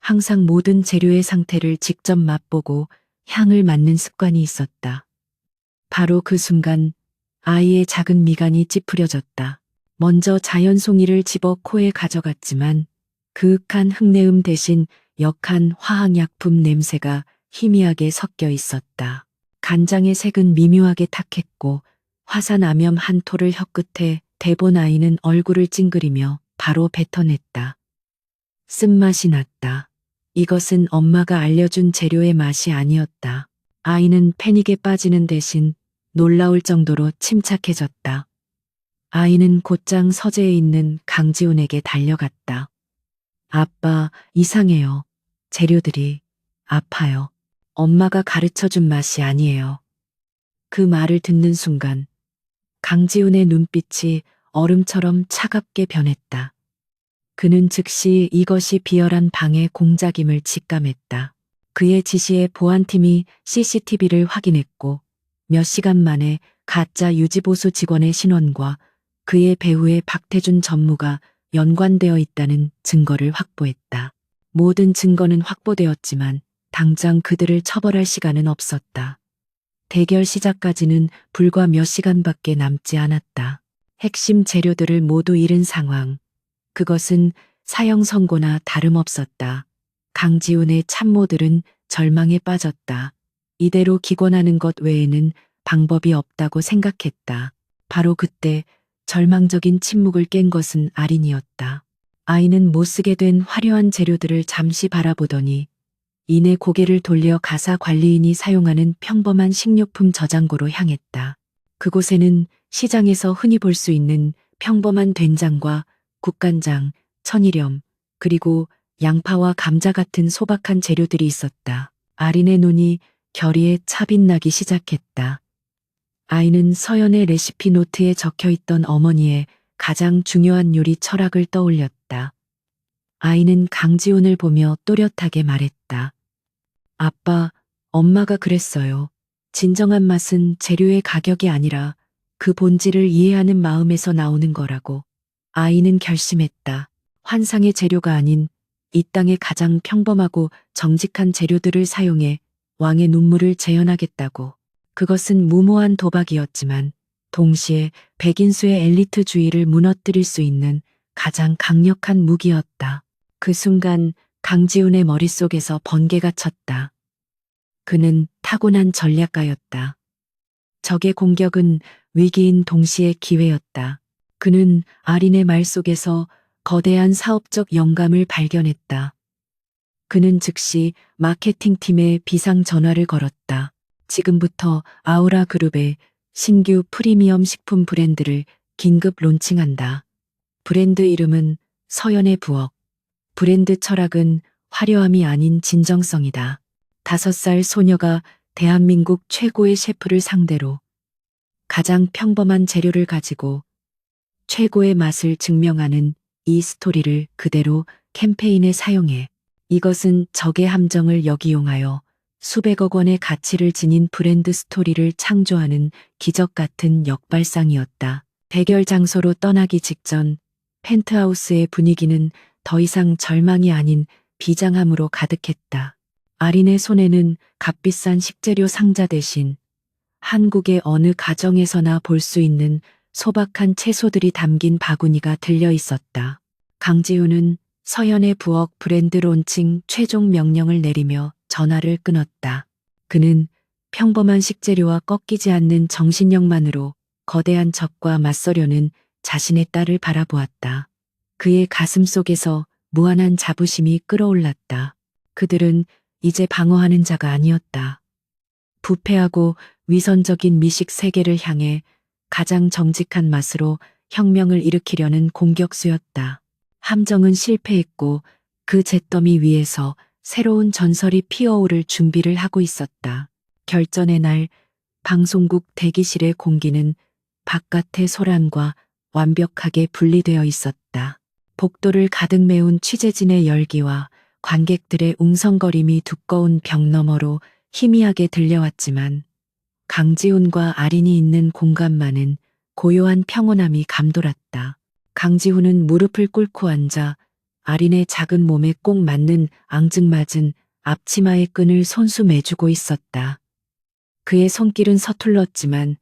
항상 모든 재료의 상태를 직접 맛보고 향을 맡는 습관이 있었다. 바로 그 순간 아이의 작은 미간이 찌푸려졌다. 먼저 자연송이를 집어 코에 가져갔지만 그윽한 흙내음 대신 역한 화학약품 냄새가 희미하게 섞여 있었다. 간장의 색은 미묘하게 탁했고 화산 암염 한 톨을 혀끝에 대본 아이는 얼굴을 찡그리며 바로 뱉어냈다. 쓴맛이 났다. 이것은 엄마가 알려준 재료의 맛이 아니었다. 아이는 패닉에 빠지는 대신 놀라울 정도로 침착해졌다. 아이는 곧장 서재에 있는 강지훈에게 달려갔다. 아빠, 이상해요. 재료들이 아파요. 엄마가 가르쳐 준 맛이 아니에요. 그 말을 듣는 순간 강지훈의 눈빛이 얼음처럼 차갑게 변했다. 그는 즉시 이것이 비열한 방해 공작임을 직감했다. 그의 지시에 보안팀이 CCTV를 확인했고 몇 시간 만에 가짜 유지보수 직원의 신원과 그의 배우의 박태준 전무가 연관되어 있다는 증거를 확보했다. 모든 증거는 확보되었지만 당장 그들을 처벌할 시간은 없었다. 대결 시작까지는 불과 몇 시간밖에 남지 않았다. 핵심 재료들을 모두 잃은 상황. 그것은 사형 선고나 다름없었다. 강지훈의 참모들은 절망에 빠졌다. 이대로 기권하는 것 외에는 방법이 없다고 생각했다. 바로 그때 절망적인 침묵을 깬 것은 아린이었다. 아이는 못쓰게 된 화려한 재료들을 잠시 바라보더니 이내 고개를 돌려 가사 관리인이 사용하는 평범한 식료품 저장고로 향했다. 그곳에는 시장에서 흔히 볼 수 있는 평범한 된장과 국간장, 천일염, 그리고 양파와 감자 같은 소박한 재료들이 있었다. 아린의 눈이 결의에 차빛나기 시작했다. 아이는 서연의 레시피 노트에 적혀 있던 어머니의 가장 중요한 요리 철학을 떠올렸다. 아이는 강지훈을 보며 또렷하게 말했다. 아빠, 엄마가 그랬어요. 진정한 맛은 재료의 가격이 아니라 그 본질을 이해하는 마음에서 나오는 거라고. 아이는 결심했다. 환상의 재료가 아닌 이 땅의 가장 평범하고 정직한 재료들을 사용해 왕의 눈물을 재현하겠다고. 그것은 무모한 도박이었지만 동시에 백인수의 엘리트주의를 무너뜨릴 수 있는 가장 강력한 무기였다. 그 순간 강지훈의 머릿속에서 번개가 쳤다. 그는 타고난 전략가였다. 적의 공격은 위기인 동시에 기회였다. 그는 아린의 말 속에서 거대한 사업적 영감을 발견했다. 그는 즉시 마케팅팀에 비상 전화를 걸었다. 지금부터 아우라 그룹의 신규 프리미엄 식품 브랜드를 긴급 론칭한다. 브랜드 이름은 서연의 부엌. 브랜드 철학은 화려함이 아닌 진정성이다. 5살 소녀가 대한민국 최고의 셰프를 상대로 가장 평범한 재료를 가지고 최고의 맛을 증명하는 이 스토리를 그대로 캠페인에 사용해. 이것은 적의 함정을 역이용하여 수백억 원의 가치를 지닌 브랜드 스토리를 창조하는 기적 같은 역발상이었다. 대결 장소로 떠나기 직전 펜트하우스의 분위기는 더 이상 절망이 아닌 비장함으로 가득했다. 아린의 손에는 값비싼 식재료 상자 대신 한국의 어느 가정에서나 볼 수 있는 소박한 채소들이 담긴 바구니가 들려 있었다. 강지훈은 서연의 부엌 브랜드 론칭 최종 명령을 내리며 전화를 끊었다. 그는 평범한 식재료와 꺾이지 않는 정신력만으로 거대한 적과 맞서려는 자신의 딸을 바라보았다. 그의 가슴 속에서 무한한 자부심이 끓어올랐다. 그들은 이제 방어하는 자가 아니었다. 부패하고 위선적인 미식 세계를 향해 가장 정직한 맛으로 혁명을 일으키려는 공격수였다. 함정은 실패했고 그 잿더미 위에서 새로운 전설이 피어오를 준비를 하고 있었다. 결전의 날 방송국 대기실의 공기는 바깥의 소란과 완벽하게 분리되어 있었다. 복도를 가득 메운 취재진의 열기와 관객들의 웅성거림이 두꺼운 벽 너머로 희미하게 들려왔지만 강지훈과 아린이 있는 공간만은 고요한 평온함이 감돌았다. 강지훈은 무릎을 꿇고 앉아 아린의 작은 몸에 꼭 맞는 앙증맞은 앞치마의 끈을 손수 매주고 있었다. 그의 손길은 서툴렀지만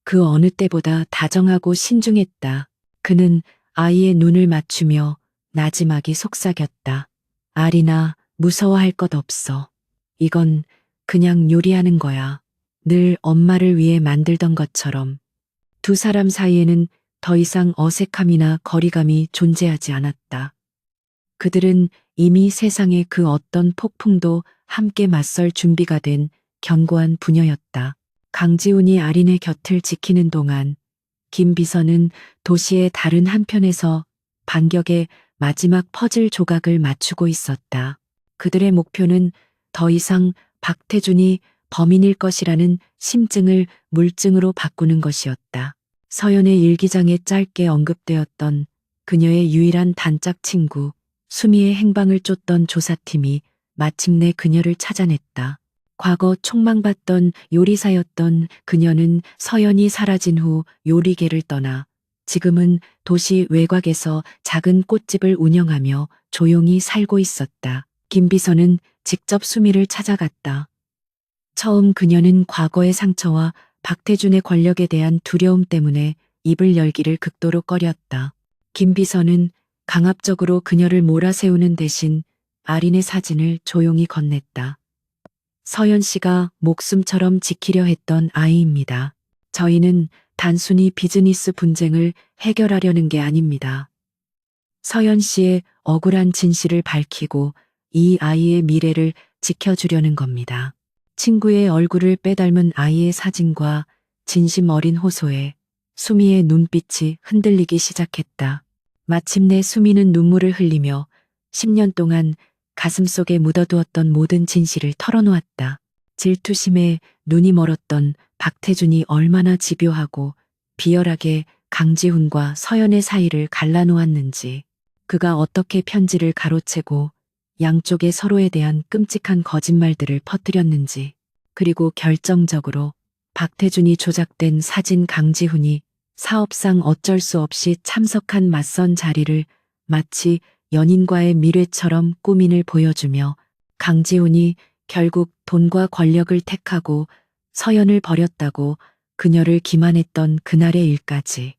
그 어느 때보다 다정하고 신중했다. 그는 아이의 눈을 맞추며 나지막이 속삭였다. 아린아, 무서워할 것 없어. 이건 그냥 요리하는 거야. 늘 엄마를 위해 만들던 것처럼. 두 사람 사이에는 더 이상 어색함이나 거리감이 존재하지 않았다. 그들은 이미 세상의 그 어떤 폭풍도 함께 맞설 준비가 된 견고한 부녀였다. 강지훈이 아린의 곁을 지키는 동안 김 비서는 도시의 다른 한편에서 반격의 마지막 퍼즐 조각을 맞추고 있었다. 그들의 목표는 더 이상 박태준이 범인일 것이라는 심증을 물증으로 바꾸는 것이었다. 서연의 일기장에 짧게 언급되었던 그녀의 유일한 단짝 친구 수미의 행방을 쫓던 조사팀이 마침내 그녀를 찾아냈다. 과거 촉망받던 요리사였던 그녀는 서연이 사라진 후 요리계를 떠나 지금은 도시 외곽에서 작은 꽃집을 운영하며 조용히 살고 있었다. 김 비서는 직접 수미를 찾아갔다. 처음 그녀는 과거의 상처와 박태준의 권력에 대한 두려움 때문에 입을 열기를 극도로 꺼렸다. 김 비서는 강압적으로 그녀를 몰아세우는 대신 아린의 사진을 조용히 건넸다. 서연 씨가 목숨처럼 지키려 했던 아이입니다. 저희는 단순히 비즈니스 분쟁을 해결하려는 게 아닙니다. 서연 씨의 억울한 진실을 밝히고 이 아이의 미래를 지켜주려는 겁니다. 친구의 얼굴을 빼닮은 아이의 사진과 진심 어린 호소에 수미의 눈빛이 흔들리기 시작했다. 마침내 수미는 눈물을 흘리며 10년 동안 가슴속에 묻어두었던 모든 진실을 털어놓았다. 질투심에 눈이 멀었던 박태준이 얼마나 집요하고 비열하게 강지훈과 서연의 사이를 갈라놓았는지, 그가 어떻게 편지를 가로채고 양쪽에 서로에 대한 끔찍한 거짓말들을 퍼뜨렸는지, 그리고 결정적으로 박태준이 조작된 사진 강지훈이 사업상 어쩔 수 없이 참석한 맞선 자리를 마치 연인과의 미래처럼 꾸민을 보여주며 강지훈이 결국 돈과 권력을 택하고 서연을 버렸다고 그녀를 기만했던 그날의 일까지.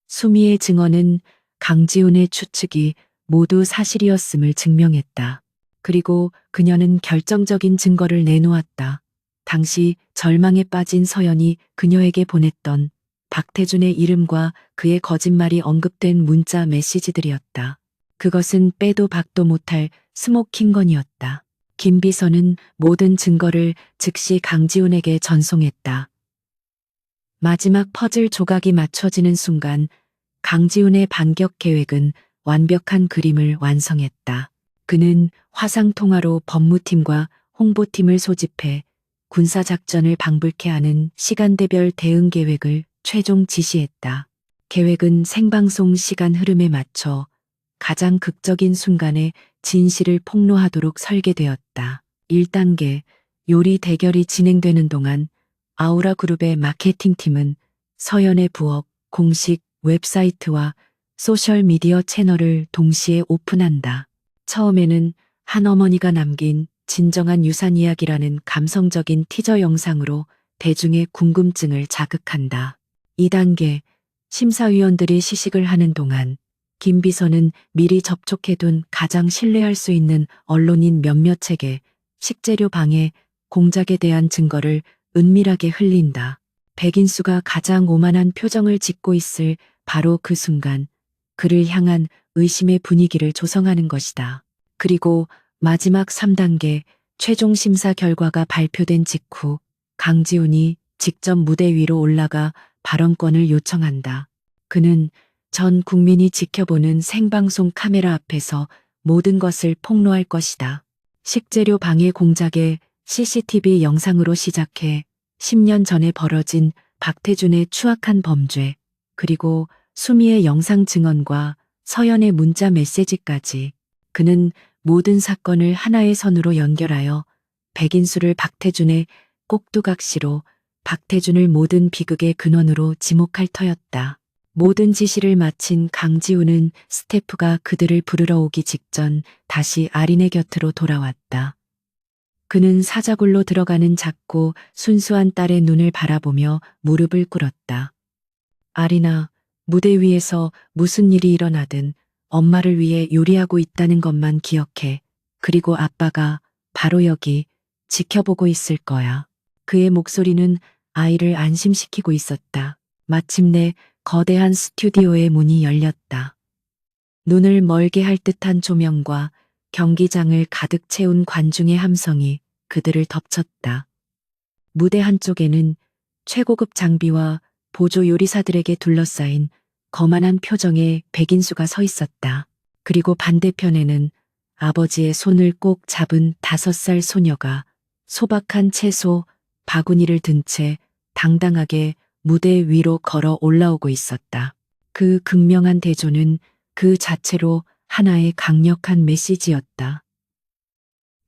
수미의 증언은 강지훈의 추측이 모두 사실이었음을 증명했다. 그리고 그녀는 결정적인 증거를 내놓았다. 당시 절망에 빠진 서연이 그녀에게 보냈던 박태준의 이름과 그의 거짓말이 언급된 문자 메시지들이었다. 그것은 빼도 박도 못할 스모킹건이었다. 김 비서는 모든 증거를 즉시 강지훈에게 전송했다. 마지막 퍼즐 조각이 맞춰지는 순간 강지훈의 반격 계획은 완벽한 그림을 완성했다. 그는 화상통화로 법무팀과 홍보팀을 소집해 군사작전을 방불케 하는 시간대별 대응 계획을 최종 지시했다. 계획은 생방송 시간 흐름에 맞춰 가장 극적인 순간에 진실을 폭로하도록 설계되었다. 1단계 요리 대결이 진행되는 동안 아우라 그룹의 마케팅팀은 서연의 부엌 공식 웹사이트와 소셜미디어 채널을 동시에 오픈한다. 처음에는 한 어머니가 남긴 진정한 유산 이야기라는 감성적인 티저 영상으로 대중의 궁금증을 자극한다. 2단계 심사위원들이 시식을 하는 동안 김 비서는 미리 접촉해둔 가장 신뢰할 수 있는 언론인 몇몇에게 식재료 방해 공작에 대한 증거를 은밀하게 흘린다. 백인수가 가장 오만한 표정을 짓고 있을 바로 그 순간 그를 향한 의심의 분위기를 조성하는 것이다. 그리고 마지막 3단계 최종 심사 결과가 발표된 직후 강지훈이 직접 무대 위로 올라가 발언권을 요청한다. 그는 전 국민이 지켜보는 생방송 카메라 앞에서 모든 것을 폭로할 것이다. 식재료 방해 공작의 CCTV 영상으로 시작해 10년 전에 벌어진 박태준의 추악한 범죄, 그리고 수미의 영상 증언과 서연의 문자 메시지까지 그는 모든 사건을 하나의 선으로 연결하여 백인수를 박태준의 꼭두각시로 박태준을 모든 비극의 근원으로 지목할 터였다. 모든 지시를 마친 강지우는 스태프가 그들을 부르러 오기 직전 다시 아린의 곁으로 돌아왔다. 그는 사자굴로 들어가는 작고 순수한 딸의 눈을 바라보며 무릎을 꿇었다. 아린아, 무대 위에서 무슨 일이 일어나든 엄마를 위해 요리하고 있다는 것만 기억해. 그리고 아빠가 바로 여기 지켜보고 있을 거야. 그의 목소리는 아이를 안심시키고 있었다. 마침내 거대한 스튜디오의 문이 열렸다. 눈을 멀게 할 듯한 조명과 경기장을 가득 채운 관중의 함성이 그들을 덮쳤다. 무대 한쪽에는 최고급 장비와 보조 요리사들에게 둘러싸인 거만한 표정의 백인수가 서 있었다. 그리고 반대편에는 아버지의 손을 꼭 잡은 5살 소녀가 소박한 채소 바구니를 든 채 당당하게 무대 위로 걸어 올라오고 있었다. 그 극명한 대조는 그 자체로 하나의 강력한 메시지였다.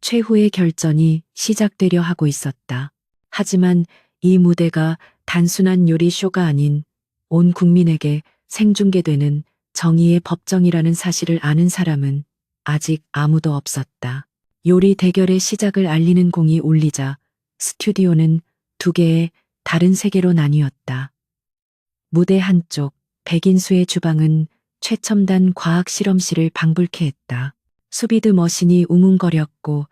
최후의 결전이 시작되려 하고 있었다. 하지만 이 무대가 단순한 요리쇼가 아닌 온 국민에게 생중계되는 정의의 법정이라는 사실을 아는 사람은 아직 아무도 없었다. 요리 대결의 시작을 알리는 공이 울리자 스튜디오는 2개의 다른 세계로 나뉘었다. 무대 한쪽 백인수의 주방은 최첨단 과학 실험실을 방불케 했다. 수비드 머신이 웅웅거렸고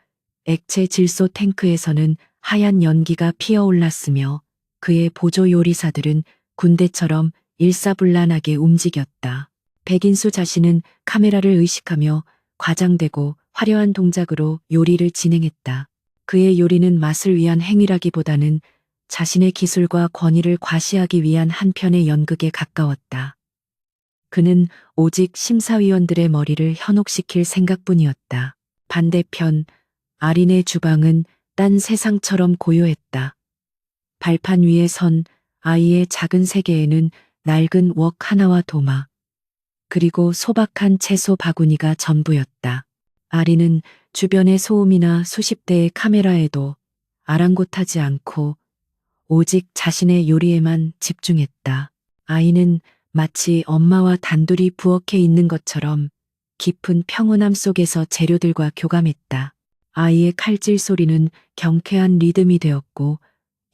액체 질소 탱크에서는 하얀 연기가 피어올랐으며 그의 보조 요리사들은 군대처럼 일사불란하게 움직였다. 백인수 자신은 카메라를 의식하며 과장되고 화려한 동작으로 요리를 진행했다. 그의 요리는 맛을 위한 행위라기보다는 자신의 기술과 권위를 과시하기 위한 한편의 연극에 가까웠다. 그는 오직 심사위원들의 머리를 현혹시킬 생각뿐이었다. 반대편 아린의 주방은 딴 세상처럼 고요했다. 발판 위에 선 아이의 작은 세계에는 낡은 웍 하나와 도마, 그리고 소박한 채소 바구니가 전부였다. 아린은 주변의 소음이나 수십 대의 카메라에도 아랑곳하지 않고 오직 자신의 요리에만 집중했다. 아이는 마치 엄마와 단둘이 부엌에 있는 것처럼 깊은 평온함 속에서 재료들과 교감했다. 아이의 칼질 소리는 경쾌한 리듬이 되었고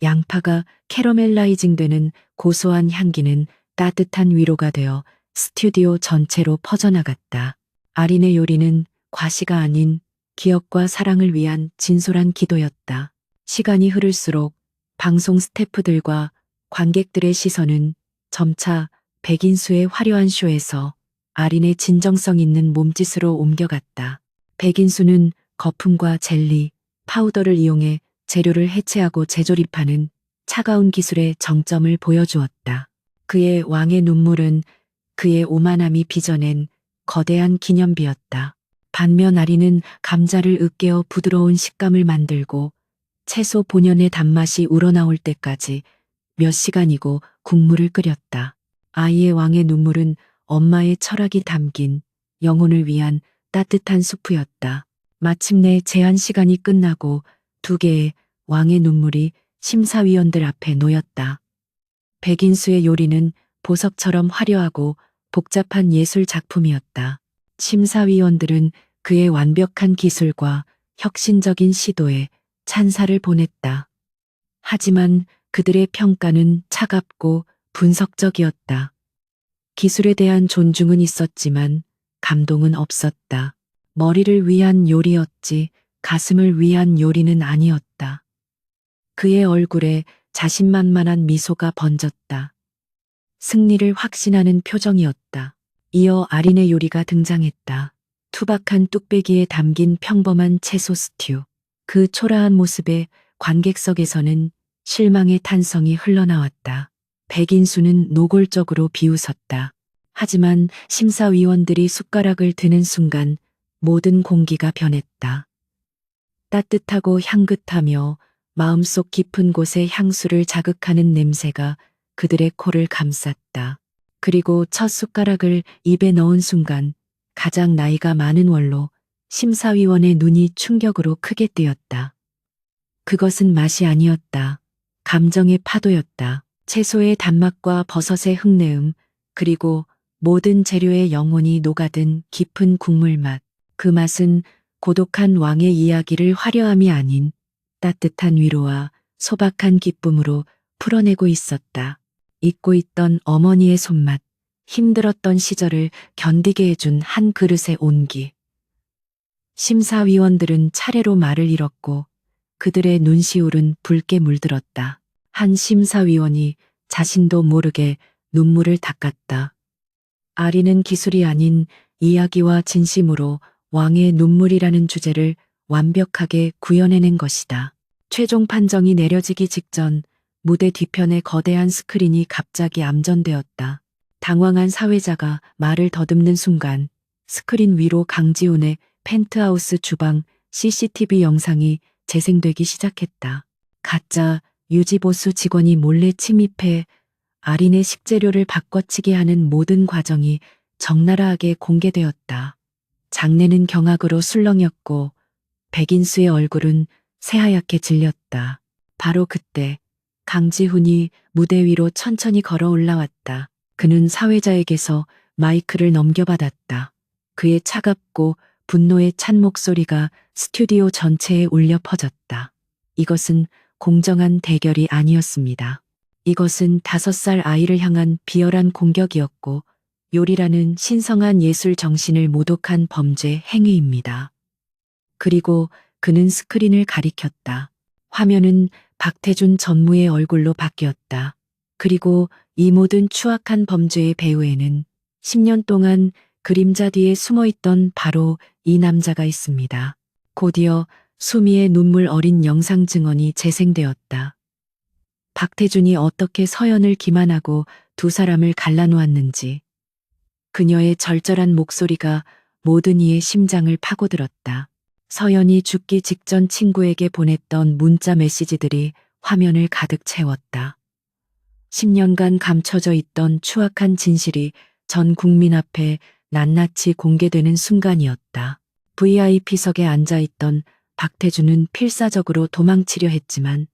양파가 캐러멜라이징되는 고소한 향기는 따뜻한 위로가 되어 스튜디오 전체로 퍼져나갔다. 아린의 요리는 과시가 아닌 기억과 사랑을 위한 진솔한 기도였다. 시간이 흐를수록 방송 스태프들과 관객들의 시선은 점차 백인수의 화려한 쇼에서 아린의 진정성 있는 몸짓으로 옮겨갔다. 백인수는 거품과 젤리, 파우더를 이용해 재료를 해체하고 재조립하는 차가운 기술의 정점을 보여주었다. 그의 왕의 눈물은 그의 오만함이 빚어낸 거대한 기념비였다. 반면 아린은 감자를 으깨어 부드러운 식감을 만들고 채소 본연의 단맛이 우러나올 때까지 몇 시간이고 국물을 끓였다. 아이의 왕의 눈물은 엄마의 철학이 담긴 영혼을 위한 따뜻한 수프였다. 마침내 제한 시간이 끝나고 2개의 왕의 눈물이 심사위원들 앞에 놓였다. 백인수의 요리는 보석처럼 화려하고 복잡한 예술 작품이었다. 심사위원들은 그의 완벽한 기술과 혁신적인 시도에 찬사를 보냈다. 하지만 그들의 평가는 차갑고 분석적이었다. 기술에 대한 존중은 있었지만 감동은 없었다. 머리를 위한 요리였지 가슴을 위한 요리는 아니었다. 그의 얼굴에 자신만만한 미소가 번졌다. 승리를 확신하는 표정이었다. 이어 아린의 요리가 등장했다. 투박한 뚝배기에 담긴 평범한 채소 스튜. 그 초라한 모습에 관객석에서는 실망의 탄성이 흘러나왔다. 백인수는 노골적으로 비웃었다. 하지만 심사위원들이 숟가락을 드는 순간 모든 공기가 변했다. 따뜻하고 향긋하며 마음속 깊은 곳의 향수를 자극하는 냄새가 그들의 코를 감쌌다. 그리고 첫 숟가락을 입에 넣은 순간 가장 나이가 많은 원로 심사위원의 눈이 충격으로 크게 뜨였다. 그것은 맛이 아니었다. 감정의 파도였다. 채소의 단맛과 버섯의 흙내음, 그리고 모든 재료에 영혼이 녹아든 깊은 국물 맛. 그 맛은 고독한 왕의 이야기를 화려함이 아닌 따뜻한 위로와 소박한 기쁨으로 풀어내고 있었다. 잊고 있던 어머니의 손맛, 힘들었던 시절을 견디게 해준 한 그릇의 온기. 심사위원들은 차례로 말을 잃었고 그들의 눈시울은 붉게 물들었다. 한 심사위원이 자신도 모르게 눈물을 닦았다. 아리는 기술이 아닌 이야기와 진심으로 왕의 눈물이라는 주제를 완벽하게 구현해낸 것이다. 최종 판정이 내려지기 직전 무대 뒤편의 거대한 스크린이 갑자기 암전되었다. 당황한 사회자가 말을 더듬는 순간 스크린 위로 강지훈의 펜트하우스 주방 CCTV 영상이 재생되기 시작했다. 가짜 유지보수 직원이 몰래 침입해 아린의 식재료를 바꿔치기 하는 모든 과정이 적나라하게 공개되었다. 장내는 경악으로 술렁였고 백인수의 얼굴은 새하얗게 질렸다. 바로 그때 강지훈이 무대 위로 천천히 걸어 올라왔다. 그는 사회자에게서 마이크를 넘겨받았다. 그의 차갑고 분노에 찬 목소리가 스튜디오 전체에 울려 퍼졌다. 이것은 공정한 대결이 아니었습니다. 이것은 5살 아이를 향한 비열한 공격이었고 요리라는 신성한 예술 정신을 모독한 범죄 행위입니다. 그리고 그는 스크린을 가리켰다. 화면은 박태준 전무의 얼굴로 바뀌었다. 그리고 이 모든 추악한 범죄의 배후에는 10년 동안 그림자 뒤에 숨어있던 바로 이 남자가 있습니다. 곧이어 수미의 눈물 어린 영상 증언이 재생되었다. 박태준이 어떻게 서연을 기만하고 두 사람을 갈라놓았는지. 그녀의 절절한 목소리가 모든 이의 심장을 파고들었다. 서연이 죽기 직전 친구에게 보냈던 문자 메시지들이 화면을 가득 채웠다. 10년간 감춰져 있던 추악한 진실이 전 국민 앞에 낱낱이 공개되는 순간이었다. VIP석에 앉아있던 박태준은 필사적으로 도망치려 했지만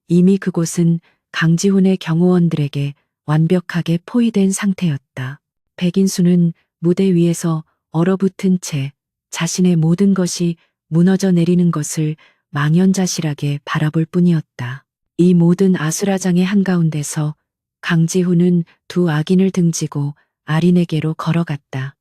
이미 그곳은 강지훈의 경호원들에게 완벽하게 포위된 상태였다. 백인수는 무대 위에서 얼어붙은 채 자신의 모든 것이 무너져 내리는 것을 망연자실하게 바라볼 뿐이었다. 이 모든 아수라장의 한가운데서 강지훈은 두 악인을 등지고 아린에게로 걸어갔다.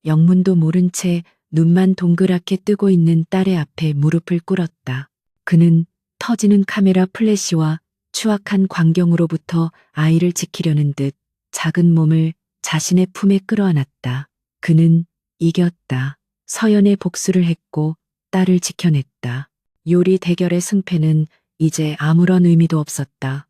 영문도 모른 채 눈만 동그랗게 뜨고 있는 딸의 앞에 무릎을 꿇었다. 그는 터지는 카메라 플래시와 추악한 광경으로부터 아이를 지키려는 듯 작은 몸을 자신의 품에 끌어안았다. 그는 이겼다. 서연의 복수를 했고 딸을 지켜냈다. 요리 대결의 승패는 이제 아무런 의미도 없었다.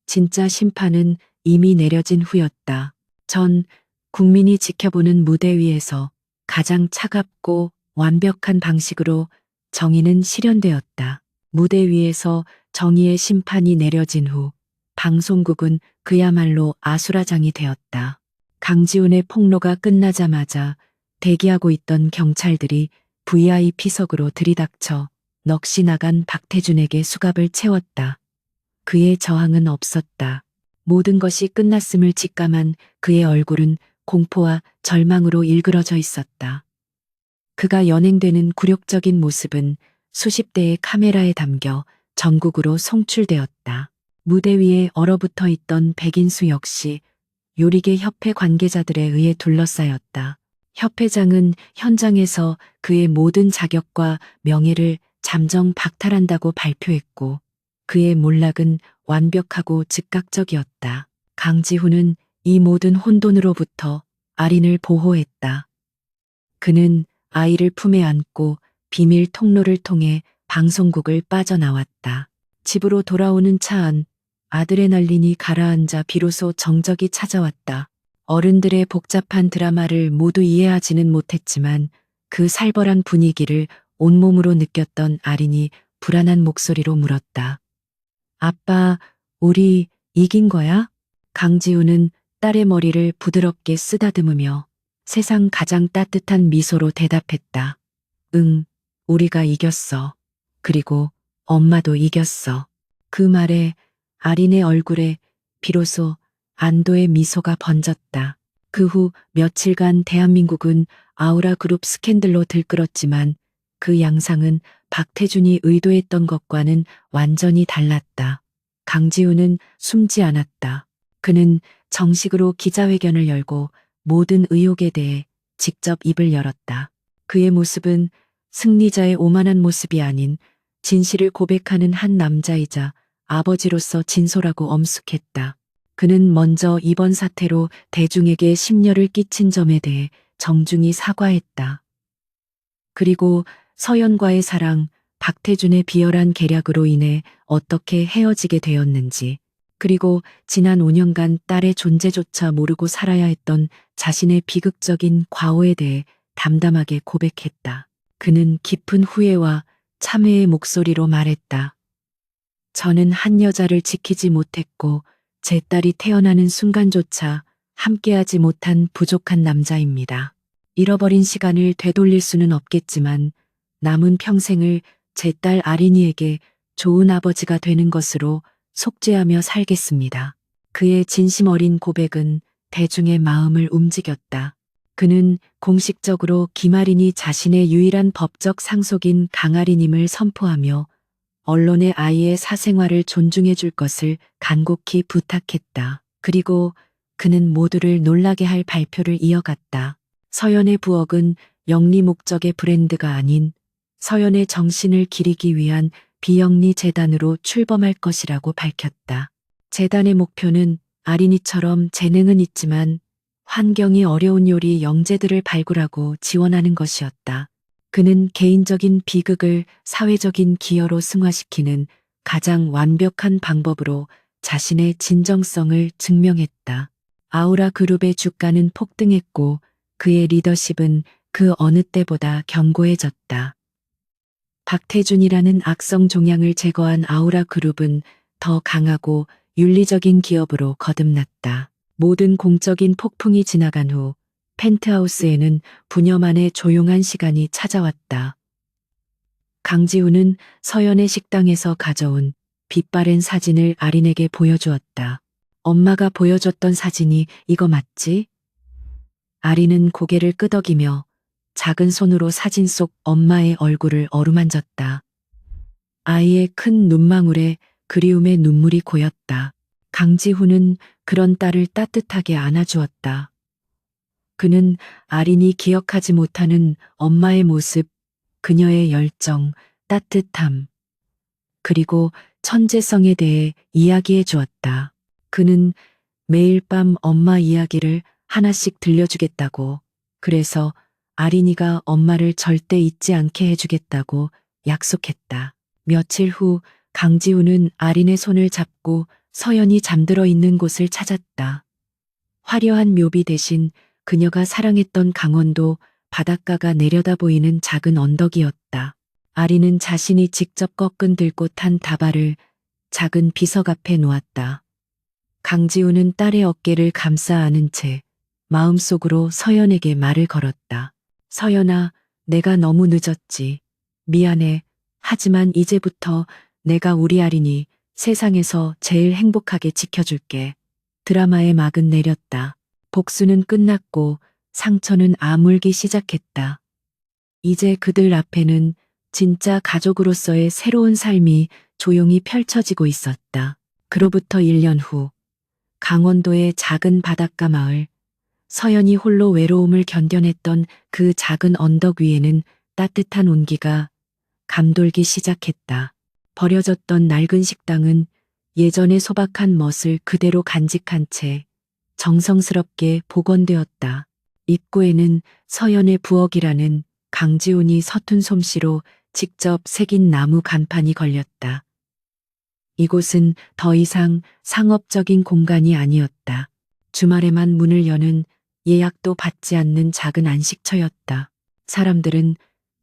진짜 심판은 이미 내려진 후였다. 전 국민이 지켜보는 무대 위에서 가장 차갑고 완벽한 방식으로 정의는 실현되었다. 무대 위에서 정의의 심판이 내려진 후 방송국은 그야말로 아수라장이 되었다. 강지훈의 폭로가 끝나자마자 대기하고 있던 경찰들이 VIP석으로 들이닥쳐 넋이 나간 박태준에게 수갑을 채웠다. 그의 저항은 없었다. 모든 것이 끝났음을 직감한 그의 얼굴은 공포와 절망으로 일그러져 있었다. 그가 연행되는 굴욕적인 모습은 수십 대의 카메라에 담겨 전국으로 송출되었다. 무대 위에 얼어붙어 있던 백인수 역시 요리계 협회 관계자들에 의해 둘러싸였다. 협회장은 현장에서 그의 모든 자격과 명예를 잠정 박탈한다고 발표했고 그의 몰락은 완벽하고 즉각적이었다. 강지훈은 이 모든 혼돈으로부터 아린을 보호했다. 그는 아이를 품에 안고 비밀 통로를 통해 방송국을 빠져나왔다. 집으로 돌아오는 차 안 아드레날린이 가라앉아 비로소 정적이 찾아왔다. 어른들의 복잡한 드라마를 모두 이해하지는 못했지만 그 살벌한 분위기를 온몸으로 느꼈던 아린이 불안한 목소리로 물었다. 아빠, 우리 이긴 거야? 강지훈은 딸의 머리를 부드럽게 쓰다듬으며 세상 가장 따뜻한 미소로 대답했다. 응, 우리가 이겼어. 그리고 엄마도 이겼어. 그 말에 아린의 얼굴에 비로소 안도의 미소가 번졌다. 그 후 며칠간 대한민국은 아우라 그룹 스캔들로 들끓었지만 그 양상은 박태준이 의도했던 것과는 완전히 달랐다. 강지훈은 숨지 않았다. 그는 정식으로 기자회견을 열고 모든 의혹에 대해 직접 입을 열었다. 그의 모습은 승리자의 오만한 모습이 아닌 진실을 고백하는 한 남자이자 아버지로서 진솔하고 엄숙했다. 그는 먼저 이번 사태로 대중에게 심려를 끼친 점에 대해 정중히 사과했다. 그리고 서연과의 사랑, 박태준의 비열한 계략으로 인해 어떻게 헤어지게 되었는지, 그리고 지난 5년간 딸의 존재조차 모르고 살아야 했던 자신의 비극적인 과오에 대해 담담하게 고백했다. 그는 깊은 후회와 참회의 목소리로 말했다. 저는 한 여자를 지키지 못했고 제 딸이 태어나는 순간조차 함께하지 못한 부족한 남자입니다. 잃어버린 시간을 되돌릴 수는 없겠지만 남은 평생을 제 딸 아린이에게 좋은 아버지가 되는 것으로 속죄하며 살겠습니다. 그의 진심 어린 고백은 대중의 마음을 움직였다. 그는 공식적으로 김아린이 자신의 유일한 법적 상속인 강아린임을 선포하며 언론의 아이의 사생활을 존중해 줄 것을 간곡히 부탁했다. 그리고 그는 모두를 놀라게 할 발표를 이어갔다. 서연의 부엌은 영리 목적의 브랜드가 아닌 서연의 정신을 기리기 위한 비영리 재단으로 출범할 것이라고 밝혔다. 재단의 목표는 아린이처럼 재능은 있지만 환경이 어려운 요리 영재들을 발굴하고 지원하는 것이었다. 그는 개인적인 비극을 사회적인 기여로 승화시키는 가장 완벽한 방법으로 자신의 진정성을 증명했다. 아우라 그룹의 주가는 폭등했고 그의 리더십은 그 어느 때보다 견고해졌다. 박태준이라는 악성 종양을 제거한 아우라 그룹은 더 강하고 윤리적인 기업으로 거듭났다. 모든 공적인 폭풍이 지나간 후 펜트하우스에는 부녀만의 조용한 시간이 찾아왔다. 강지훈은 서연의 식당에서 가져온 빛바랜 사진을 아린에게 보여주었다. 엄마가 보여줬던 사진이 이거 맞지? 아린은 고개를 끄덕이며 작은 손으로 사진 속 엄마의 얼굴을 어루만졌다. 아이의 큰 눈망울에 그리움의 눈물이 고였다. 강지훈은 그런 딸을 따뜻하게 안아주었다. 그는 아린이 기억하지 못하는 엄마의 모습, 그녀의 열정, 따뜻함, 그리고 천재성에 대해 이야기해 주었다. 그는 매일 밤 엄마 이야기를 하나씩 들려주겠다고, 그래서 아린이가 엄마를 절대 잊지 않게 해주겠다고 약속했다. 며칠 후 강지훈은 아린의 손을 잡고 서연이 잠들어 있는 곳을 찾았다. 화려한 묘비 대신 그녀가 사랑했던 강원도 바닷가가 내려다 보이는 작은 언덕이었다. 아린은 자신이 직접 꺾은 들고 탄 다발을 작은 비석 앞에 놓았다. 강지훈은 딸의 어깨를 감싸 안은 채 마음속으로 서연에게 말을 걸었다. 서연아, 내가 너무 늦었지. 미안해. 하지만 이제부터 내가 우리 아린이 세상에서 제일 행복하게 지켜줄게. 드라마의 막은 내렸다. 복수는 끝났고 상처는 아물기 시작했다. 이제 그들 앞에는 진짜 가족으로서의 새로운 삶이 조용히 펼쳐지고 있었다. 그로부터 1년 후 강원도의 작은 바닷가 마을, 서연이 홀로 외로움을 견뎌냈던 그 작은 언덕 위에는 따뜻한 온기가 감돌기 시작했다. 버려졌던 낡은 식당은 예전의 소박한 멋을 그대로 간직한 채 정성스럽게 복원되었다. 입구에는 서연의 부엌이라는 강지훈이 서툰 솜씨로 직접 새긴 나무 간판이 걸렸다. 이곳은 더 이상 상업적인 공간이 아니었다. 주말에만 문을 여는 예약도 받지 않는 작은 안식처였다. 사람들은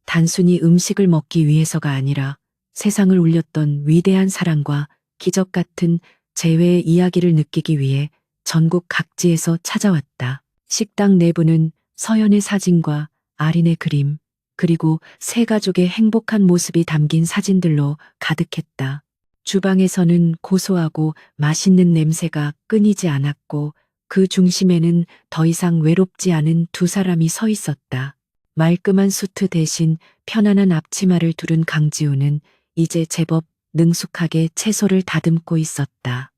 단순히 음식을 먹기 위해서가 아니라 세상을 울렸던 위대한 사랑과 기적 같은 재회의 이야기를 느끼기 위해 전국 각지에서 찾아왔다. 식당 내부는 서연의 사진과 아린의 그림, 그리고 세 가족의 행복한 모습이 담긴 사진들로 가득했다. 주방에서는 고소하고 맛있는 냄새가 끊이지 않았고 그 중심에는 더 이상 외롭지 않은 두 사람이 서 있었다. 말끔한 수트 대신 편안한 앞치마를 두른 강지우는 이제 제법 능숙하게 채소를 다듬고 있었다.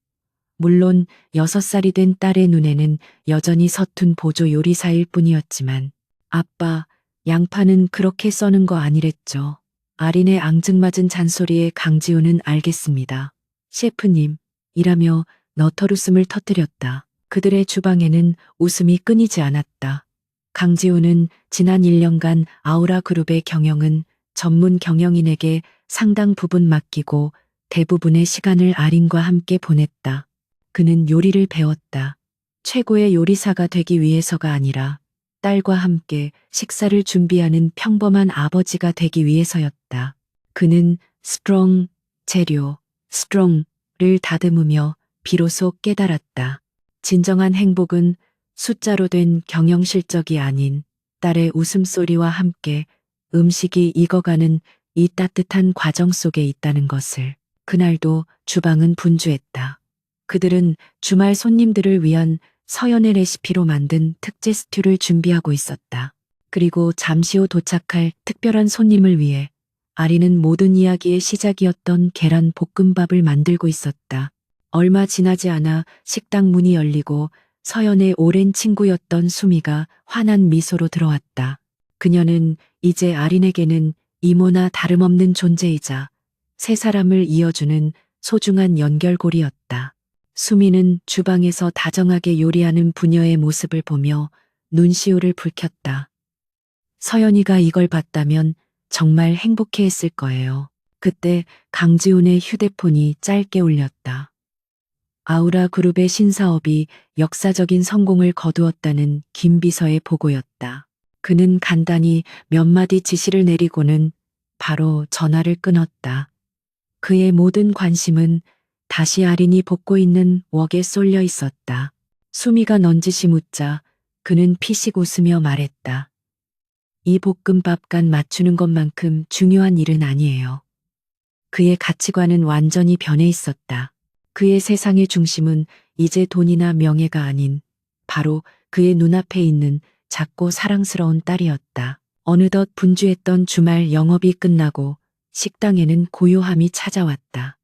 물론 6살이 된 딸의 눈에는 여전히 서툰 보조 요리사일 뿐이었지만 아빠, 양파는 그렇게 써는 거 아니랬죠. 아린의 앙증맞은 잔소리에 강지우는 알겠습니다. 셰프님, 이라며 너털웃음을 터뜨렸다. 그들의 주방에는 웃음이 끊이지 않았다. 강지우는 지난 1년간 아우라 그룹의 경영은 전문 경영인에게 상당 부분 맡기고 대부분의 시간을 아린과 함께 보냈다. 그는 요리를 배웠다. 최고의 요리사가 되기 위해서가 아니라 딸과 함께 식사를 준비하는 평범한 아버지가 되기 위해서였다. 그는 스트롱, 재료, 스트롱을 다듬으며 비로소 깨달았다. 진정한 행복은 숫자로 된 경영 실적이 아닌 딸의 웃음소리와 함께 음식이 익어가는 이 따뜻한 과정 속에 있다는 것을. 그날도 주방은 분주했다. 그들은 주말 손님들을 위한 서연의 레시피로 만든 특제 스튜를 준비하고 있었다. 그리고 잠시 후 도착할 특별한 손님을 위해 아리는 모든 이야기의 시작이었던 계란 볶음밥을 만들고 있었다. 얼마 지나지 않아 식당 문이 열리고 서연의 오랜 친구였던 수미가 환한 미소로 들어왔다. 그녀는 이제 아린에게는 이모나 다름없는 존재이자 세 사람을 이어주는 소중한 연결고리였다. 수미는 주방에서 다정하게 요리하는 부녀의 모습을 보며 눈시울을 붉혔다. 서연이가 이걸 봤다면 정말 행복해했을 거예요. 그때 강지훈의 휴대폰이 짧게 울렸다. 아우라 그룹의 신사업이 역사적인 성공을 거두었다는 김 비서의 보고였다. 그는 간단히 몇 마디 지시를 내리고는 바로 전화를 끊었다. 그의 모든 관심은 다시 아린이 볶고 있는 웍에 쏠려 있었다. 수미가 넌지시 묻자 그는 피식 웃으며 말했다. 이 볶음밥 간 맞추는 것만큼 중요한 일은 아니에요. 그의 가치관은 완전히 변해 있었다. 그의 세상의 중심은 이제 돈이나 명예가 아닌 바로 그의 눈앞에 있는 작고 사랑스러운 딸이었다. 어느덧 분주했던 주말 영업이 끝나고 식당에는 고요함이 찾아왔다.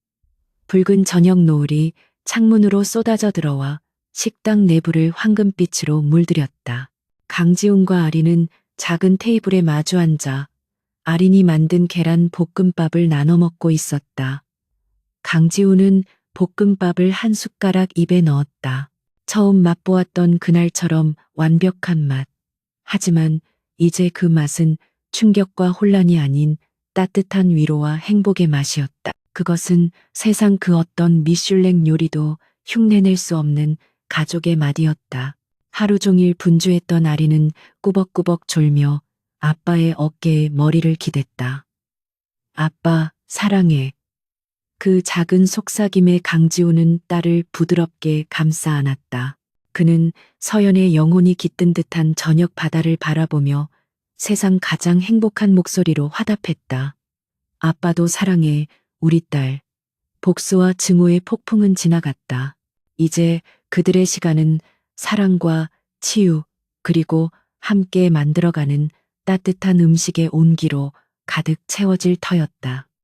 붉은 저녁 노을이 창문으로 쏟아져 들어와 식당 내부를 황금빛으로 물들였다. 강지훈과 아린은 작은 테이블에 마주 앉아 아린이 만든 계란 볶음밥을 나눠 먹고 있었다. 강지훈은 볶음밥을 한 숟가락 입에 넣었다. 처음 맛보았던 그날처럼 완벽한 맛. 하지만 이제 그 맛은 충격과 혼란이 아닌 따뜻한 위로와 행복의 맛이었다. 그것은 세상 그 어떤 미슐랭 요리도 흉내낼 수 없는 가족의 맛이었다. 하루 종일 분주했던 아리는 꾸벅꾸벅 졸며 아빠의 어깨에 머리를 기댔다. 아빠, 사랑해. 그 작은 속삭임에 강지우는 딸을 부드럽게 감싸 안았다. 그는 서연의 영혼이 깃든 듯한 저녁 바다를 바라보며 세상 가장 행복한 목소리로 화답했다. 아빠도 사랑해, 우리 딸. 복수와 증오의 폭풍은 지나갔다. 이제 그들의 시간은 사랑과 치유, 그리고 함께 만들어가는 따뜻한 음식의 온기로 가득 채워질 터였다.